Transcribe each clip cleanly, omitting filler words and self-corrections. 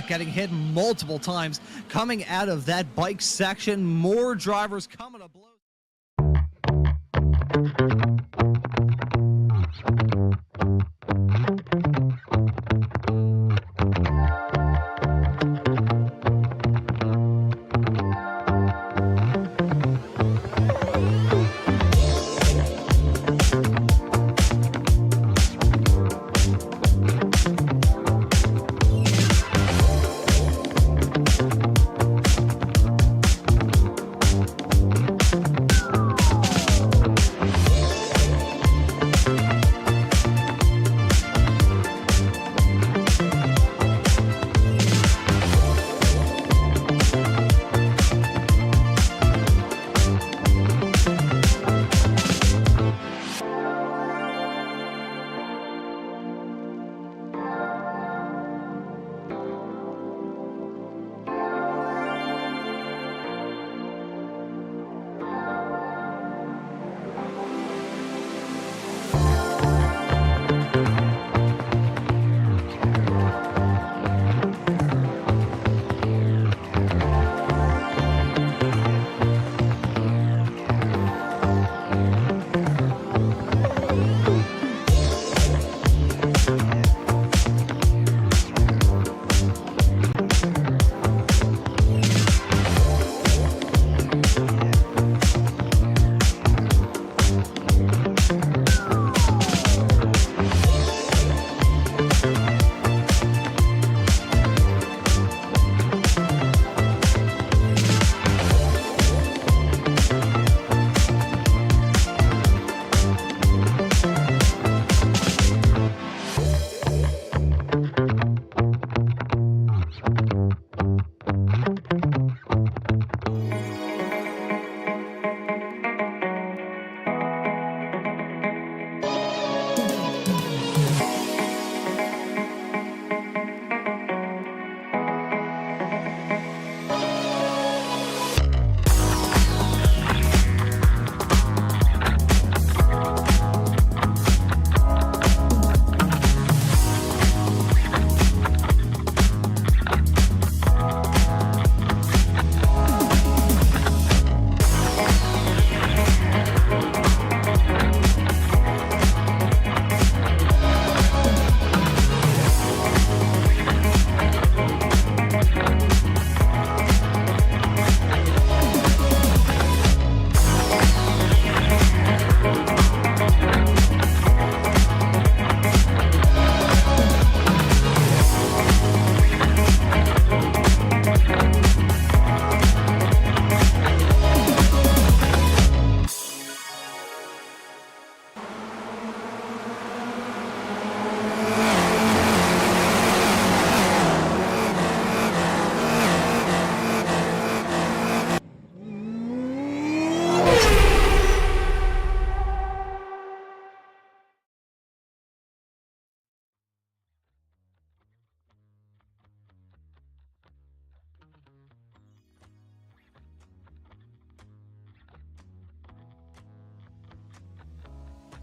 track, getting hit multiple times. Coming out of that bike section, more drivers coming to blows.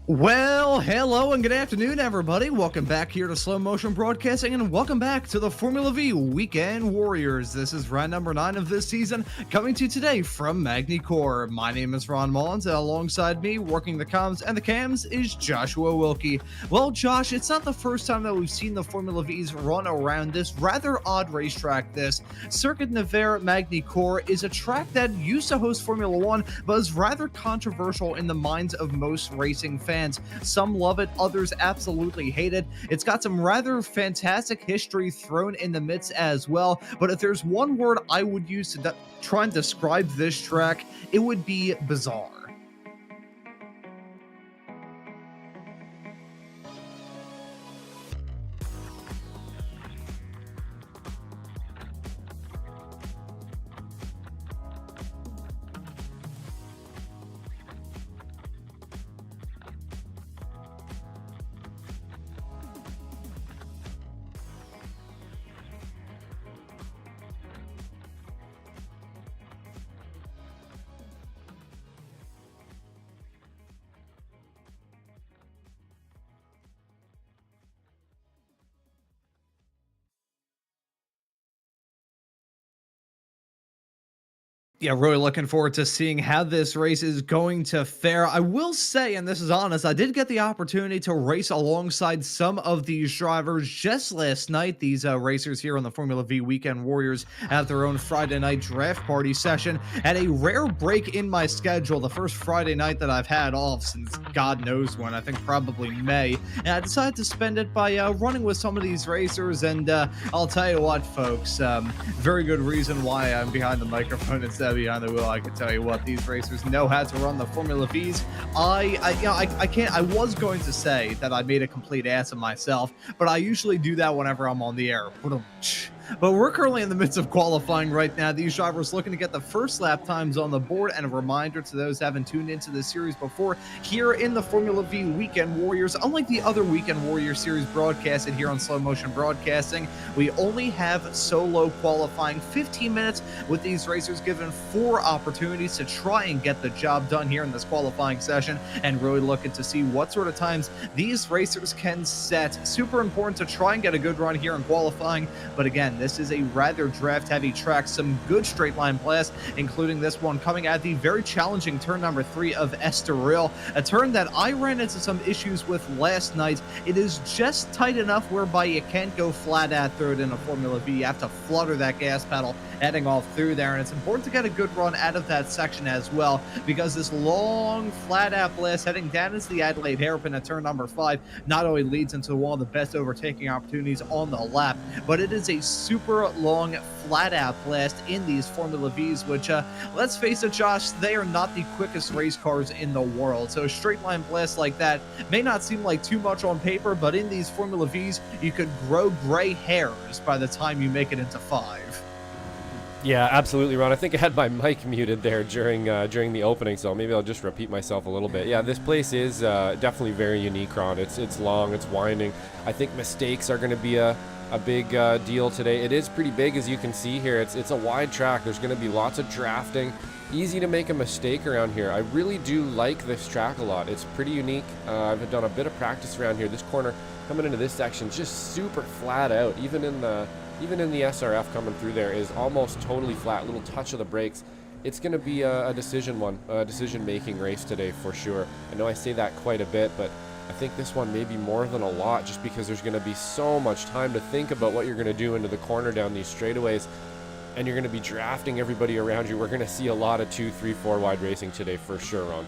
Well, hello and good afternoon, everybody. Welcome back here to Slow Motion Broadcasting, and welcome back to the Formula V Weekend Warriors. This is round number 9 of this season, coming to you today from Magny Cours. My name is Ron Maunz, and alongside me, working the comms and the cams, is Joshua Wilkie. Well, Josh, it's not the first time that we've seen the Formula Vs run around this rather odd racetrack. This Circuit Nevers Magny Cours is a track that used to host Formula 1, but is rather controversial in the minds of most racing fans. Some love it, others absolutely hate it. It's got some rather fantastic history thrown in the midst as well, but if there's one word I would use to try and describe this track, it would be bizarre. Yeah, really looking forward to seeing how this race is going to fare. I will say, and this is honest, I did get the opportunity to race alongside some of these drivers just last night. These racers here on the Formula V Weekend Warriors have their own Friday night draft party session. Had a rare break in my schedule, the first Friday night that I've had off since God knows when, I think probably May. And I decided to spend it by running with some of these racers. And I'll tell you what, folks, very good reason why I'm behind the microphone instead behind the wheel. I can tell you what, these racers know how to run the Formula Vs. I can't. I was going to say that I made a complete ass of myself, but I usually do that whenever I'm on the air. But we're currently in the midst of qualifying right now. These drivers looking to get the first lap times on the board. And a reminder to those who haven't tuned into this series before, here in the Formula V Weekend Warriors, unlike the other Weekend Warrior series broadcasted here on Slow Motion Broadcasting, we only have solo qualifying, 15 minutes with these racers given 4 opportunities to try and get the job done here in this qualifying session, and really looking to see what sort of times these racers can set. Super important to try and get a good run here in qualifying, but again, this is a rather draft-heavy track. Some good straight-line blasts, including this one coming at the very challenging turn number 3 of Estoril, a turn that I ran into some issues with last night. It is just tight enough whereby you can't go flat out through it in a Formula V. You have to flutter that gas pedal heading off through there, and it's important to get a good run out of that section as well, because this long flat-out blast heading down into the Adelaide hairpin at turn number 5 not only leads into one of the best overtaking opportunities on the lap, but it is a super long flat-out blast in these Formula Vs, which, let's face it, Josh, they are not the quickest race cars in the world. So a straight-line blast like that may not seem like too much on paper, but in these Formula Vs, you could grow gray hairs by the time you make it into 5. Yeah, absolutely, Ron. I think I had my mic muted there during the opening, so maybe I'll just repeat myself a little bit. Yeah, this place is definitely very unique, Ron. It's long, it's winding. I think mistakes are going to be a big deal today. It is pretty big, as you can see here. It's a wide track. There's going to be lots of drafting. Easy to make a mistake around here. I really do like this track a lot. It's pretty unique. I've done a bit of practice around here. This corner coming into this section just super flat out. Even in the SRF coming through there is almost totally flat. Little touch of the brakes. It's going to be a decision-making race today for sure. I know I say that quite a bit, but I think this one may be more than a lot, just because there's going to be so much time to think about what you're going to do into the corner down these straightaways, and you're going to be drafting everybody around you. We're going to see a lot of 2, 3, 4 wide racing today for sure, Ron.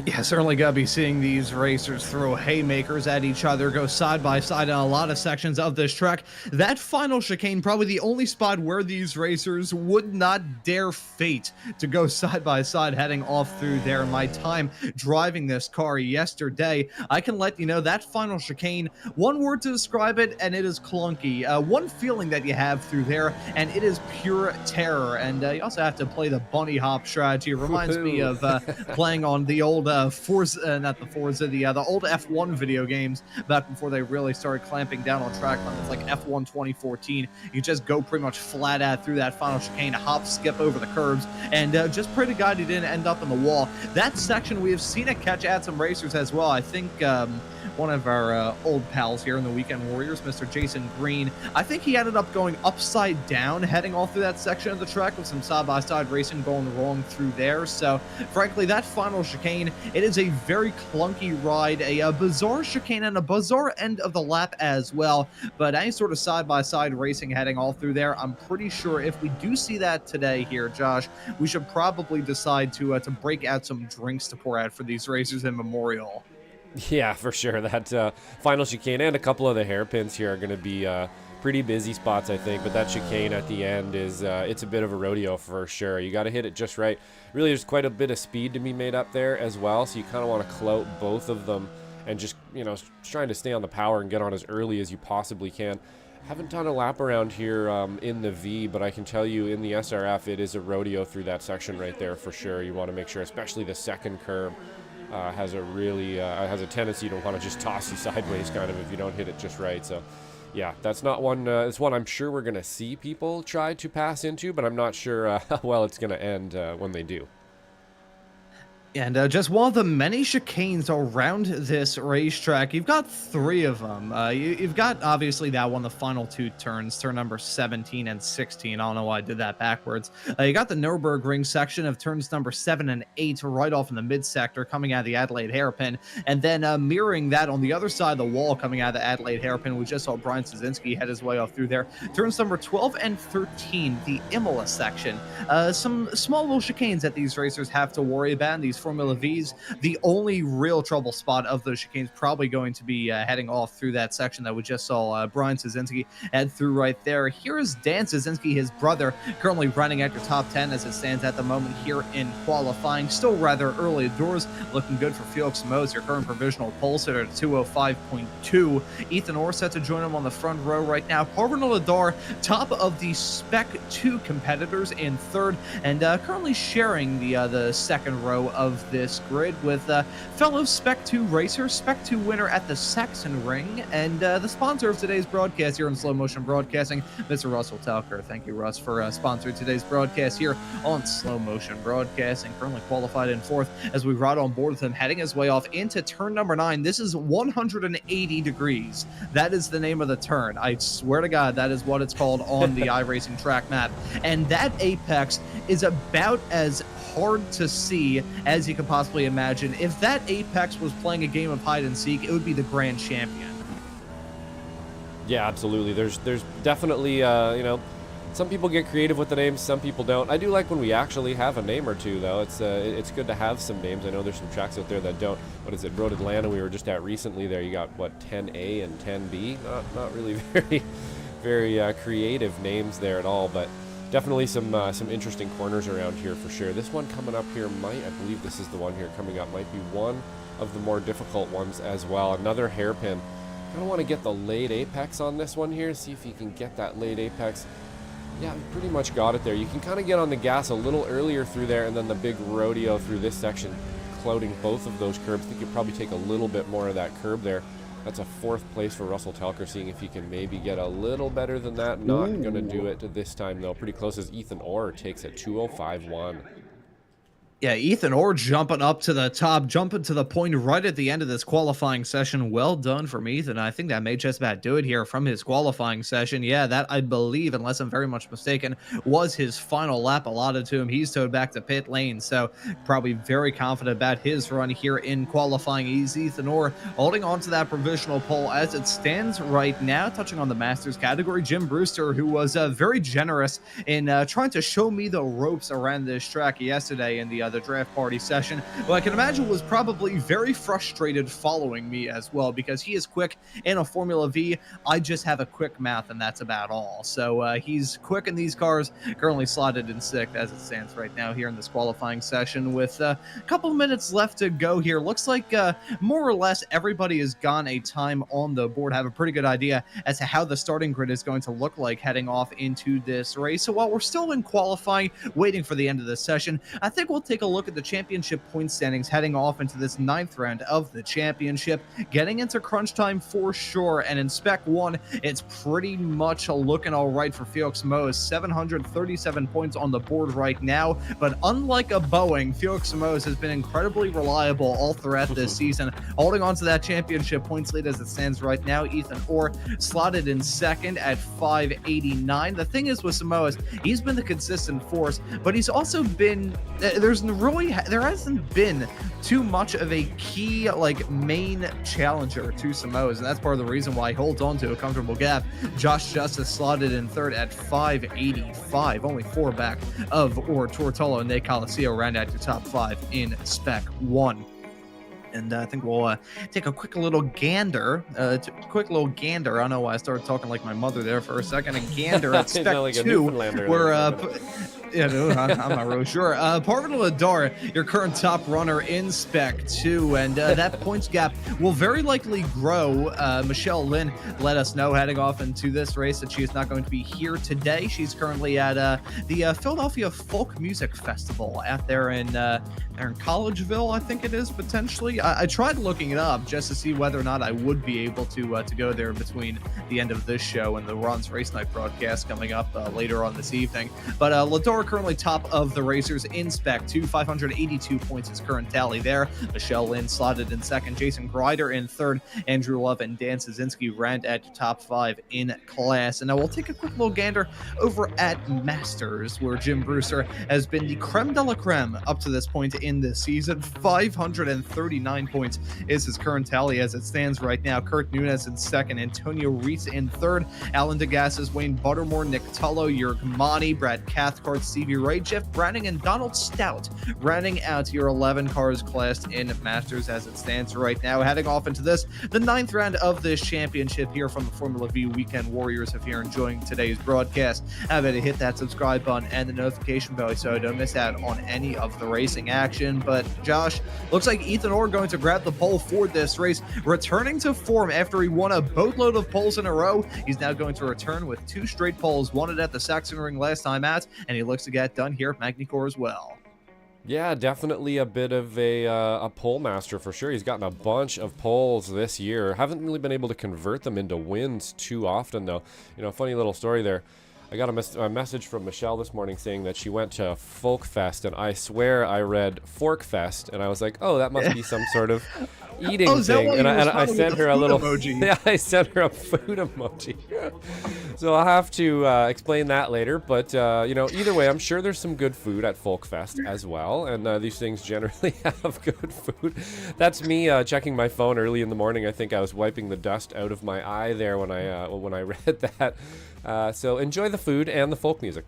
Yeah, certainly got to be seeing these racers throw haymakers at each other, go side by side in a lot of sections of this track. That final chicane, probably the only spot where these racers would not dare fate to go side by side heading off through there. My time driving this car yesterday, I can let you know that final chicane, one word to describe it, and it is clunky. One feeling that you have through there, and it is pure terror. And you also have to play the bunny hop strategy. It reminds me of playing on the old Forza, not the Forza, the old F1 video games back before they really started clamping down on track limits, like F1 2014. You just go pretty much flat out through that final chicane, hop, skip over the curbs, and just pray to God you didn't end up in the wall. That section, we have seen it catch at some racers as well. I think one of our old pals here in the Weekend Warriors, Mr. Jason Green, I think he ended up going upside down heading off through that section of the track with some side-by-side racing going wrong through there. So frankly, that final chicane, it is a very clunky ride, a bizarre chicane and a bizarre end of the lap as well. But any sort of side-by-side racing heading all through there, I'm pretty sure if we do see that today here, Josh, we should probably decide to break out some drinks to pour out for these racers in memorial. Yeah, for sure. That final chicane and a couple of the hairpins here are going to be pretty busy spots, I think. But that chicane at the end is it's a bit of a rodeo for sure. You got to hit it just right. Really, there's quite a bit of speed to be made up there as well. So you kind of want to clout both of them and just, trying to stay on the power and get on as early as you possibly can. Haven't done a lap around here in the V, but I can tell you in the SRF, it is a rodeo through that section right there for sure. You want to make sure, especially the second curb, has a tendency to want to just toss you sideways kind of if you don't hit it just right. So yeah, that's not one. It's one I'm sure we're going to see people try to pass into, but I'm not sure how well it's going to end when they do. And just one of the many chicanes around this racetrack. You've got three of them. You've got, obviously, that one, the final two turns, turn number 17 and 16. I don't know why I did that backwards. You got the Nürburgring section of turns number 7 and 8 right off in the mid-sector coming out of the Adelaide hairpin. And then mirroring that on the other side of the wall coming out of the Adelaide hairpin, we just saw Brian Szynski head his way off through there. Turns number 12 and 13, the Imola section. Some small little chicanes that these racers have to worry about in these Formula V's. The only real trouble spot of those chicanes probably going to be heading off through that section that we just saw Brian Szynski head through right there. Here is Dan Szynski, his brother, currently running at your top 10 as it stands at the moment here in qualifying. Still rather early doors, looking good for Felix Moes, your current provisional pole sitter at 205.2. Ethan Orr set to join him on the front row right now. Parvin Ladar, top of the Spec 2 competitors in third, and currently sharing the second row of this grid with fellow Spec 2 racer, Spec 2 winner at the Saxon Ring, and the sponsor of today's broadcast here in Slow Motion Broadcasting, Mr. Russell Telker. Thank you, Russ, for sponsoring today's broadcast here on Slow Motion Broadcasting. Currently qualified in fourth as we ride on board with him, heading his way off into turn number 9. This is 180 degrees. That is the name of the turn. I swear to God, that is what it's called on the iRacing track map. And that apex is about as hard to see as you could possibly imagine. If that apex was playing a game of hide and seek, it would be the grand champion. Yeah, absolutely. There's definitely, some people get creative with the names, some people don't. I do like when we actually have a name or two, though. It's good to have some names. I know there's some tracks out there that don't. What is it? Road Atlanta we were just at recently there. You got, what, 10A and 10B? Not really very creative names there at all, but definitely some interesting corners around here for sure. This one coming up here I believe this is the one here coming up, might be one of the more difficult ones as well. Another hairpin. Kind of want to get the late apex on this one here, see if you can get that late apex. Yeah, pretty much got it there. You can kind of get on the gas a little earlier through there, and then the big rodeo through this section, clouding both of those curbs. I think you probably take a little bit more of that curb there. That's a fourth place for Russell Telker, seeing if he can maybe get a little better than that. Not going to do it this time, though. Pretty close as Ethan Orr takes it 205.1. Yeah, Ethan Orr jumping up to the top, jumping to the point right at the end of this qualifying session. Well done from Ethan. I think that may just about do it here from his qualifying session. Yeah, that, I believe, unless I'm very much mistaken, was his final lap allotted to him. He's towed back to pit lane, so probably very confident about his run here in qualifying. He's Ethan Orr holding on to that provisional pole as it stands right now. Touching on the Masters category, Jim Brewster, who was very generous in trying to show me the ropes around this track yesterday in the draft party session, well, I can imagine was probably very frustrated following me as well, because he is quick in a Formula V. I just have a quick mouth, and that's about all. So he's quick in these cars, currently slotted in 6th as it stands right now here in this qualifying session with a couple minutes left to go here. Looks like more or less everybody has gone a time on the board, have a pretty good idea as to how the starting grid is going to look like heading off into this race. So while we're still in qualifying, waiting for the end of the session, I think we'll take a look at the championship point standings heading off into this 9th round of the championship, getting into crunch time for sure. And in Spec 1, it's pretty much looking all right for Felix Moes. 737 points on the board right now, but unlike a Boeing, Felix Moes has been incredibly reliable all throughout this season, holding on to that championship points lead as it stands right now. Ethan Orr slotted in 2nd at 589. The thing is with Samoas, he's been the consistent force, but he's also been there hasn't been too much of a key main challenger to Samoas, and that's part of the reason why he holds on to a comfortable gap. Josh Justice slotted in 3rd at 585, only 4 back of Or Tortolo and Nate Colacio round out your top 5 in Spec 1. And I think we'll take a quick little gander. I don't know why I started talking like my mother there for a second. A gander at Spec 2, where I'm not really sure. Parvin Ladar, your current top runner in Spec 2, and that points gap will very likely grow. Michelle Lynn let us know heading off into this race that she is not going to be here today. She's currently at the Philadelphia Folk Music Festival out there in Collegeville, I think it is, potentially. I tried looking it up just to see whether or not I would be able to go there between the end of this show and the Ron's Race Night broadcast coming up later on this evening. But Lador currently top of the racers in Spec 2, 582 points his current tally there. Michelle Lynn slotted in second, Jason Grider in third, Andrew Love and Dan Szynski round at top 5 in class. And now we'll take a quick little gander over at Masters, where Jim Brewster has been the creme de la creme up to this point in this season. 539 points is his current tally as it stands right now. Kurt Nunes in second, Antonio Reese in third, Alan Degassis, Wayne Buttermore, Nick Tullo, Jurg Mani, Brad Cathcart, Stevie Wright, Jeff Browning, and Donald Stout rounding out your 11 cars class in Masters as it stands right now. Heading off into this, the 9th round of this championship here from the Formula V Weekend Warriors. If you're enjoying today's broadcast, have to hit that subscribe button and the notification bell so you don't miss out on any of the racing action. But Josh, looks like Ethan Orr going to grab the pole for this race, returning to form after he won a boatload of poles in a row. He's now going to return with 2 straight poles, won it at the Saxon Ring last time out, and he looks to get done here at Magny Cours as well. Yeah, definitely a bit of a pole master for sure. He's gotten a bunch of poles this year. Haven't really been able to convert them into wins too often, though. You know, funny little story there. I got a message from Michelle this morning saying that she went to Folk Fest, and I swear I read Fork Fest, and I was like, oh, that must be some sort of eating thing. And I sent her a little emoji. Yeah, I sent her a food emoji. So I'll have to explain that later. But you know, either way, I'm sure there's some good food at Folk Fest as well, and these things generally have good food. That's me checking my phone early in the morning. I think I was wiping the dust out of my eye there when I read that. So enjoy the food and the folk music.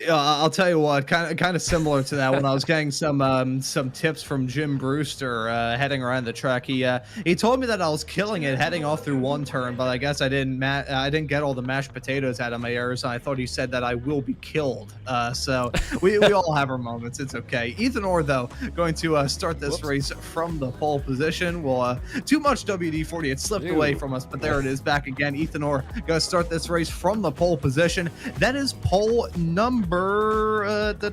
I'll tell you what, kind of similar to that when I was getting some tips from Jim Brewster heading around the track. He told me that I was killing it heading off through one turn, but I guess I didn't get all the mashed potatoes out of my ears. I thought he said that I will be killed. So we all have our moments. It's okay. Ethan Orr, though, going to start this race from the pole position. Well, too much WD-40. It slipped away from us, but there it is back again. Ethan Orr going to start this race from the pole position. That is pole number that's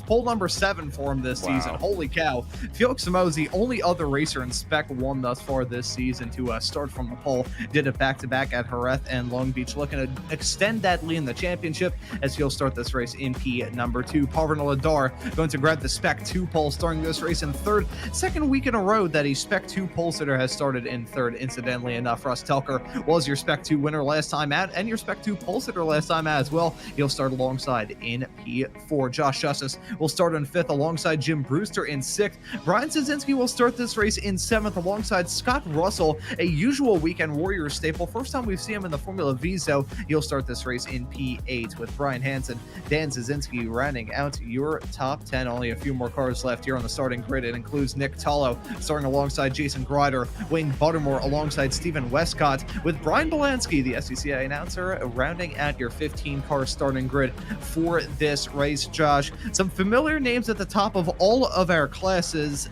pole number 7 for him this season. Holy cow. Felix Simoes, the only other racer in Spec 1 thus far this season to start from the pole. Did it back-to-back at Jerez and Long Beach, looking to extend that lead in the championship as he'll start this race in P number 2. Parvin Ladar going to grab the Spec 2 pole, starting this race in third. Second week in a row that a Spec 2 pole sitter has started in third. Incidentally enough, Russ Telker was your Spec 2 winner last time out and your Spec 2 pole sitter last time out as well. He'll start alongside in P4. Josh Justice will start in 5th alongside Jim Brewster in 6th. Brian Szynski will start this race in 7th alongside Scott Russell, a usual Weekend Warriors staple. First time we've seen him in the Formula V, so he'll start this race in P8 with Brian Hansen, Dan Szynski rounding out your top 10. Only a few more cars left here on the starting grid. It includes Nick Tullo starting alongside Jason Grider, Wayne Buttermore alongside Stephen Westcott, with Brian Belansky, the SCCA announcer, rounding out your 15-car starting grid for this race. Josh, some familiar names at the top of all of our classes,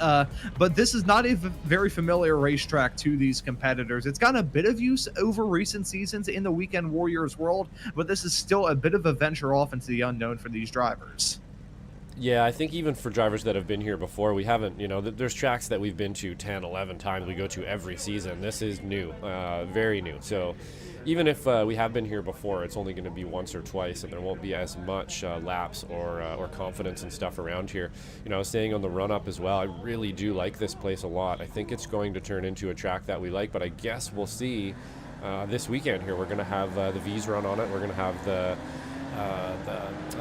but this is not a very familiar racetrack to these competitors. It's gotten a bit of use over recent seasons in the Weekend Warriors world, but this is still a bit of a venture off into the unknown for these drivers. Yeah, I think even for drivers that have been here before, we haven't, you know, there's tracks that we've been to 10, 11 times. We go to every season. This is new, very new. So even if we have been here before, it's only going to be once or twice, and there won't be as much laps or confidence and stuff around here. You know, I was saying on the run-up as well, I really do like this place a lot. I think it's going to turn into a track that we like, but I guess we'll see this weekend here. We're going to have the V's run on it. We're going to have the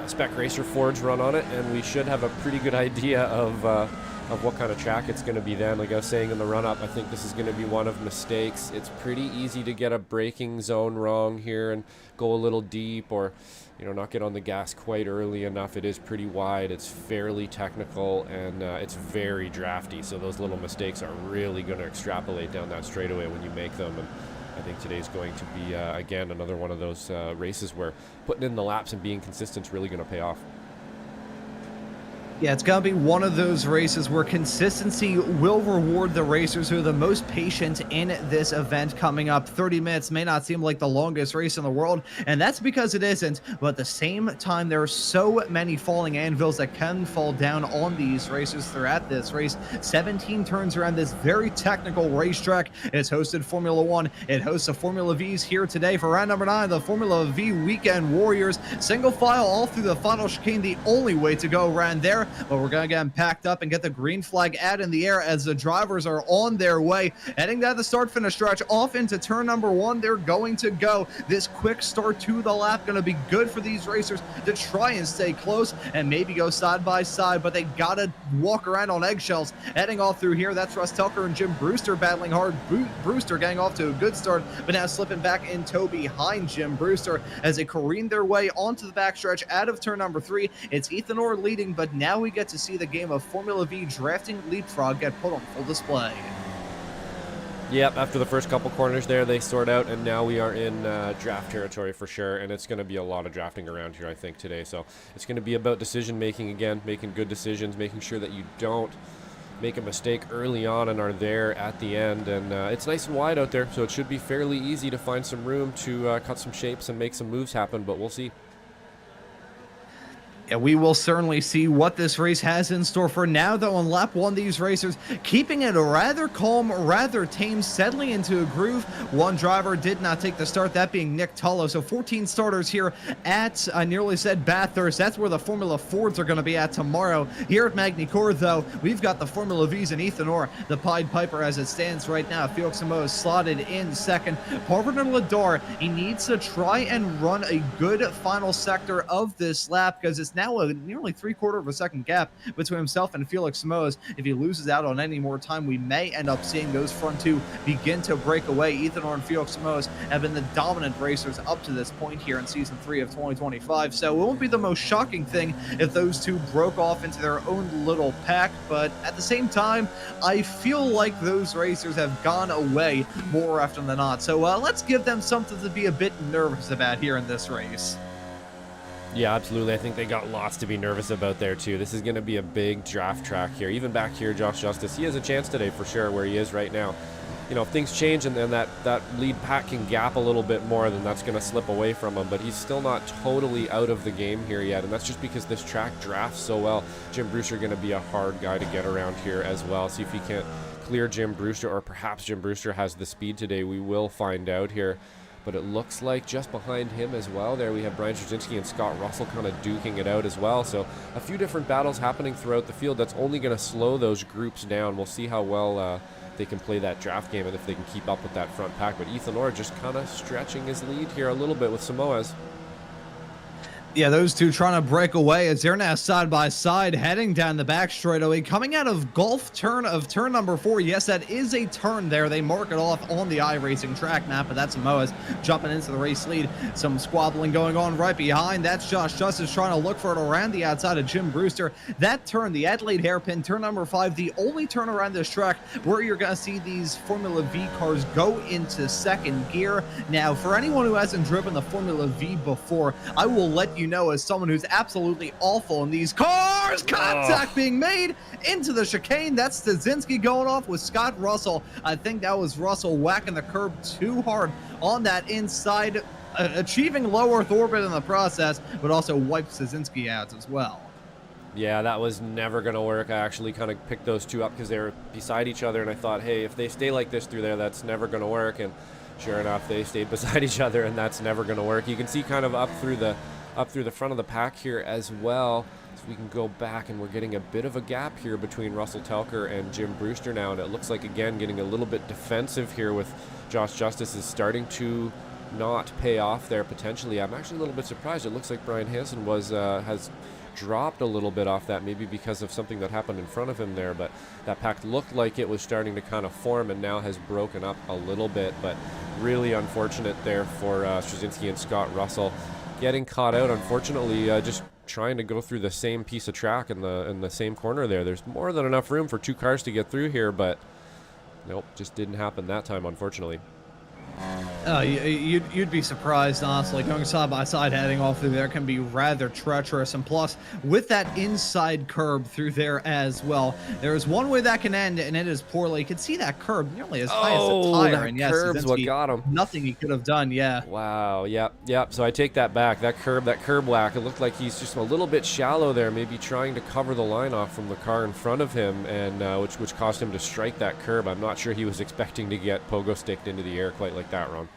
Spec Racer Forge run on it, and we should have a pretty good idea of what kind of track it's going to be then. Like I was saying in the run-up, I think this is going to be one of mistakes. It's pretty easy to get a braking zone wrong here and go a little deep, or you know, not get on the gas quite early enough. It is pretty wide, it's fairly technical, and it's very drafty, so those little mistakes are really going to extrapolate down that straightaway when you make them. And I think today's going to be, again, another one of those races where putting in the laps and being consistent is really going to pay off. Yeah, it's going to be one of those races where consistency will reward the racers who are the most patient in this event coming up. 30 minutes may not seem like the longest race in the world, and that's because it isn't. But at the same time, there are so many falling anvils that can fall down on these racers throughout this race. 17 turns around this very technical racetrack. It's hosted Formula One. It hosts the Formula V's here today for round number 9, the Formula V Weekend Warriors. Single file all through the final chicane, the only way to go around there. But we're going to get them packed up and get the green flag out in the air as the drivers are on their way. Heading down the start-finish stretch off into turn number 1. They're going to go. This quick start to the lap going to be good for these racers to try and stay close and maybe go side by side, but they got to walk around on eggshells. Heading off through here, that's Russ Telker and Jim Brewster battling hard. Brewster getting off to a good start, but now slipping back in tow behind Jim Brewster as they careen their way onto the backstretch out of turn number 3. It's Ethan Orr leading, but now we get to see the game of Formula V drafting leapfrog get put on full display. Yep, after the first couple corners there, they sort out, and now we are in draft territory for sure, and it's going to be a lot of drafting around here, I think, today. So it's going to be about decision-making again, making good decisions, making sure that you don't make a mistake early on and are there at the end. And it's nice and wide out there, so it should be fairly easy to find some room to cut some shapes and make some moves happen, but we'll see. Yeah, we will certainly see what this race has in store. For now, though, on lap 1, these racers keeping it rather calm, rather tame, settling into a groove. One driver did not take the start, that being Nick Tullo. So 14 starters here at, I nearly said Bathurst. That's where the Formula Fords are going to be at tomorrow. Here at Magny Cours, though, we've got the Formula V's and Ethan Orr, the Pied Piper as it stands right now. Felix Samoa is slotted in second. Parvin Ladar, he needs to try and run a good final sector of this lap because it's now a nearly 3/4 of a second gap between himself and Felix Samoa. If he loses out on any more time, we may end up seeing those front two begin to break away. Ethan Orr and Felix Samoa have been the dominant racers up to this point here in Season 3 of 2025, so it won't be the most shocking thing if those two broke off into their own little pack, but at the same time, I feel like those racers have gone away more often than not, so let's give them something to be a bit nervous about here in this race. Yeah, absolutely. I think they got lots to be nervous about there, too. This is going to be a big draft track here. Even back here, Josh Justice, he has a chance today for sure where he is right now. You know, if things change and then that lead pack can gap a little bit more, then that's going to slip away from him. But he's still not totally out of the game here yet, and that's just because this track drafts so well. Jim Brewster going to be a hard guy to get around here as well. See if he can't clear Jim Brewster, or perhaps Jim Brewster has the speed today. We will find out here. But it looks like just behind him as well, there we have Brian Straczynski and Scott Russell kind of duking it out as well. So a few different battles happening throughout the field. That's only going to slow those groups down. We'll see how well they can play that draft game and if they can keep up with that front pack. But Ethan Orr just kind of stretching his lead here a little bit with Samoa's. Yeah, those two trying to break away as they're now side by side heading down the back straightaway. Coming out of golf turn number 4. Yes, that is a turn there. They mark it off on the iRacing track map, but that's Samoa's jumping into the race lead. Some squabbling going on right behind. That's Josh Justice trying to look for it around the outside of Jim Brewster. That turn, the Adelaide hairpin, turn number 5, the only turn around this track where you're going to see these Formula V cars go into second gear. Now, for anyone who hasn't driven the Formula V before, I will let you know as someone who's absolutely awful in these cars. Contact being made into the chicane. That's Straczynski going off with Scott Russell. I think that was Russell whacking the curb too hard on that inside, achieving low Earth orbit in the process, but also wiped Straczynski out as well. Yeah, that was never going to work. I actually kind of picked those two up because they were beside each other, and I thought, hey, if they stay like this through there, that's never going to work. And sure enough, they stayed beside each other, and that's never going to work. You can see kind of up through the front of the pack here as well. So we can go back, and we're getting a bit of a gap here between Russell Telker and Jim Brewster now, and it looks like, again, getting a little bit defensive here with Josh Justice is starting to not pay off there potentially. I'm actually a little bit surprised. It looks like Brian Hansen has dropped a little bit off that, maybe because of something that happened in front of him there, but that pack looked like it was starting to kind of form and now has broken up a little bit, but really unfortunate there for Straczynski and Scott Russell. Getting caught out, unfortunately, just trying to go through the same piece of track in the same corner there. There's more than enough room for two cars to get through here, but nope, just didn't happen that time, unfortunately. You'd be surprised, honestly. Going side by side, heading off through there can be rather treacherous, and plus, with that inside curb through there as well, there is one way that can end, and it is poorly. You can see that curb nearly as high as a tire, that and yes, curb's what got him. Nothing he could have done. Yeah. Wow. Yep. So I take that back. That curb whack. It looked like he's just a little bit shallow there, maybe trying to cover the line off from the car in front of him, and which caused him to strike that curb. I'm not sure he was expecting to get pogo sticked into the air quite like that, Ron.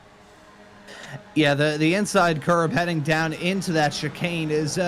Yeah, the inside curb heading down into that chicane is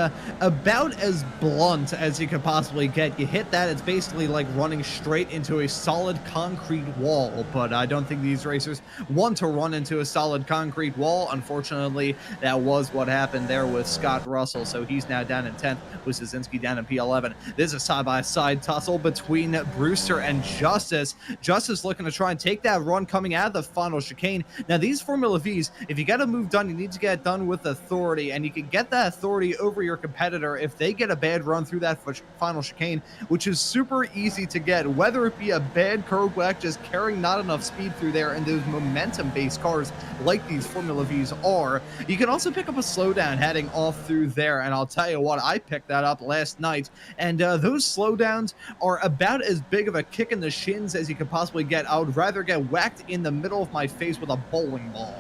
about as blunt as you could possibly get. You hit that, it's basically like running straight into a solid concrete wall, but I don't think these racers want to run into a solid concrete wall. Unfortunately, that was what happened there with Scott Russell, so he's now down in 10th, with Szynski down in P11. This is a side-by-side tussle between Brewster and Justice. Justice looking to try and take that run coming out of the final chicane. Now, these Formula Vs, if you get a move done, you need to get it done with authority, and you can get that authority over your competitor if they get a bad run through that final chicane, which is super easy to get, whether it be a bad curb whack, just carrying not enough speed through there, and those momentum-based cars like these Formula Vs are. You can also pick up a slowdown heading off through there, and I'll tell you what, I picked that up last night, and those slowdowns are about as big of a kick in the shins as you could possibly get. I would rather get whacked in the middle of my face with a bowling ball.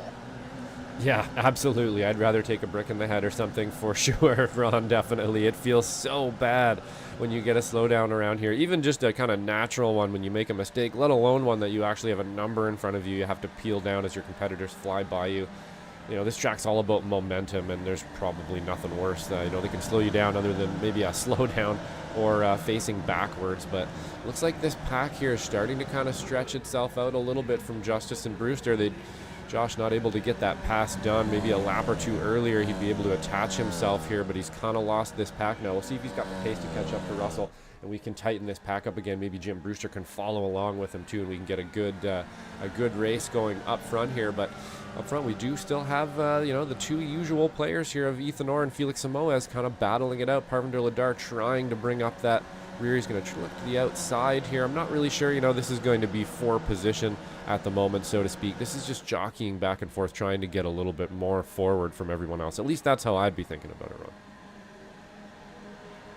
Yeah, absolutely. I'd rather take a brick in the head or something for sure, Ron, definitely. It feels so bad when you get a slowdown around here, even just a kind of natural one when you make a mistake, let alone one that you actually have a number in front of you. You have to peel down as your competitors fly by you. You know, this track's all about momentum, and there's probably nothing worse. They can slow you down other than maybe a slowdown or facing backwards. But looks like this pack here is starting to kind of stretch itself out a little bit from Justice and Brewster. Josh not able to get that pass done. Maybe a lap or two earlier he'd be able to attach himself here, but he's kind of lost this pack now. We'll see if he's got the pace to catch up to Russell, and we can tighten this pack up again. Maybe Jim Brewster can follow along with him too, and we can get a good race going up front here. But up front we do still have the two usual players here of Ethan Orr and Felix Samoes kind of battling it out. Parvinder Ladar trying to bring up that rear. He's going to look to the outside here. I'm not really sure. This is going to be for position at the moment, so to speak. This is just jockeying back and forth, trying to get a little bit more forward from everyone else. At least that's how I'd be thinking about it, Ron.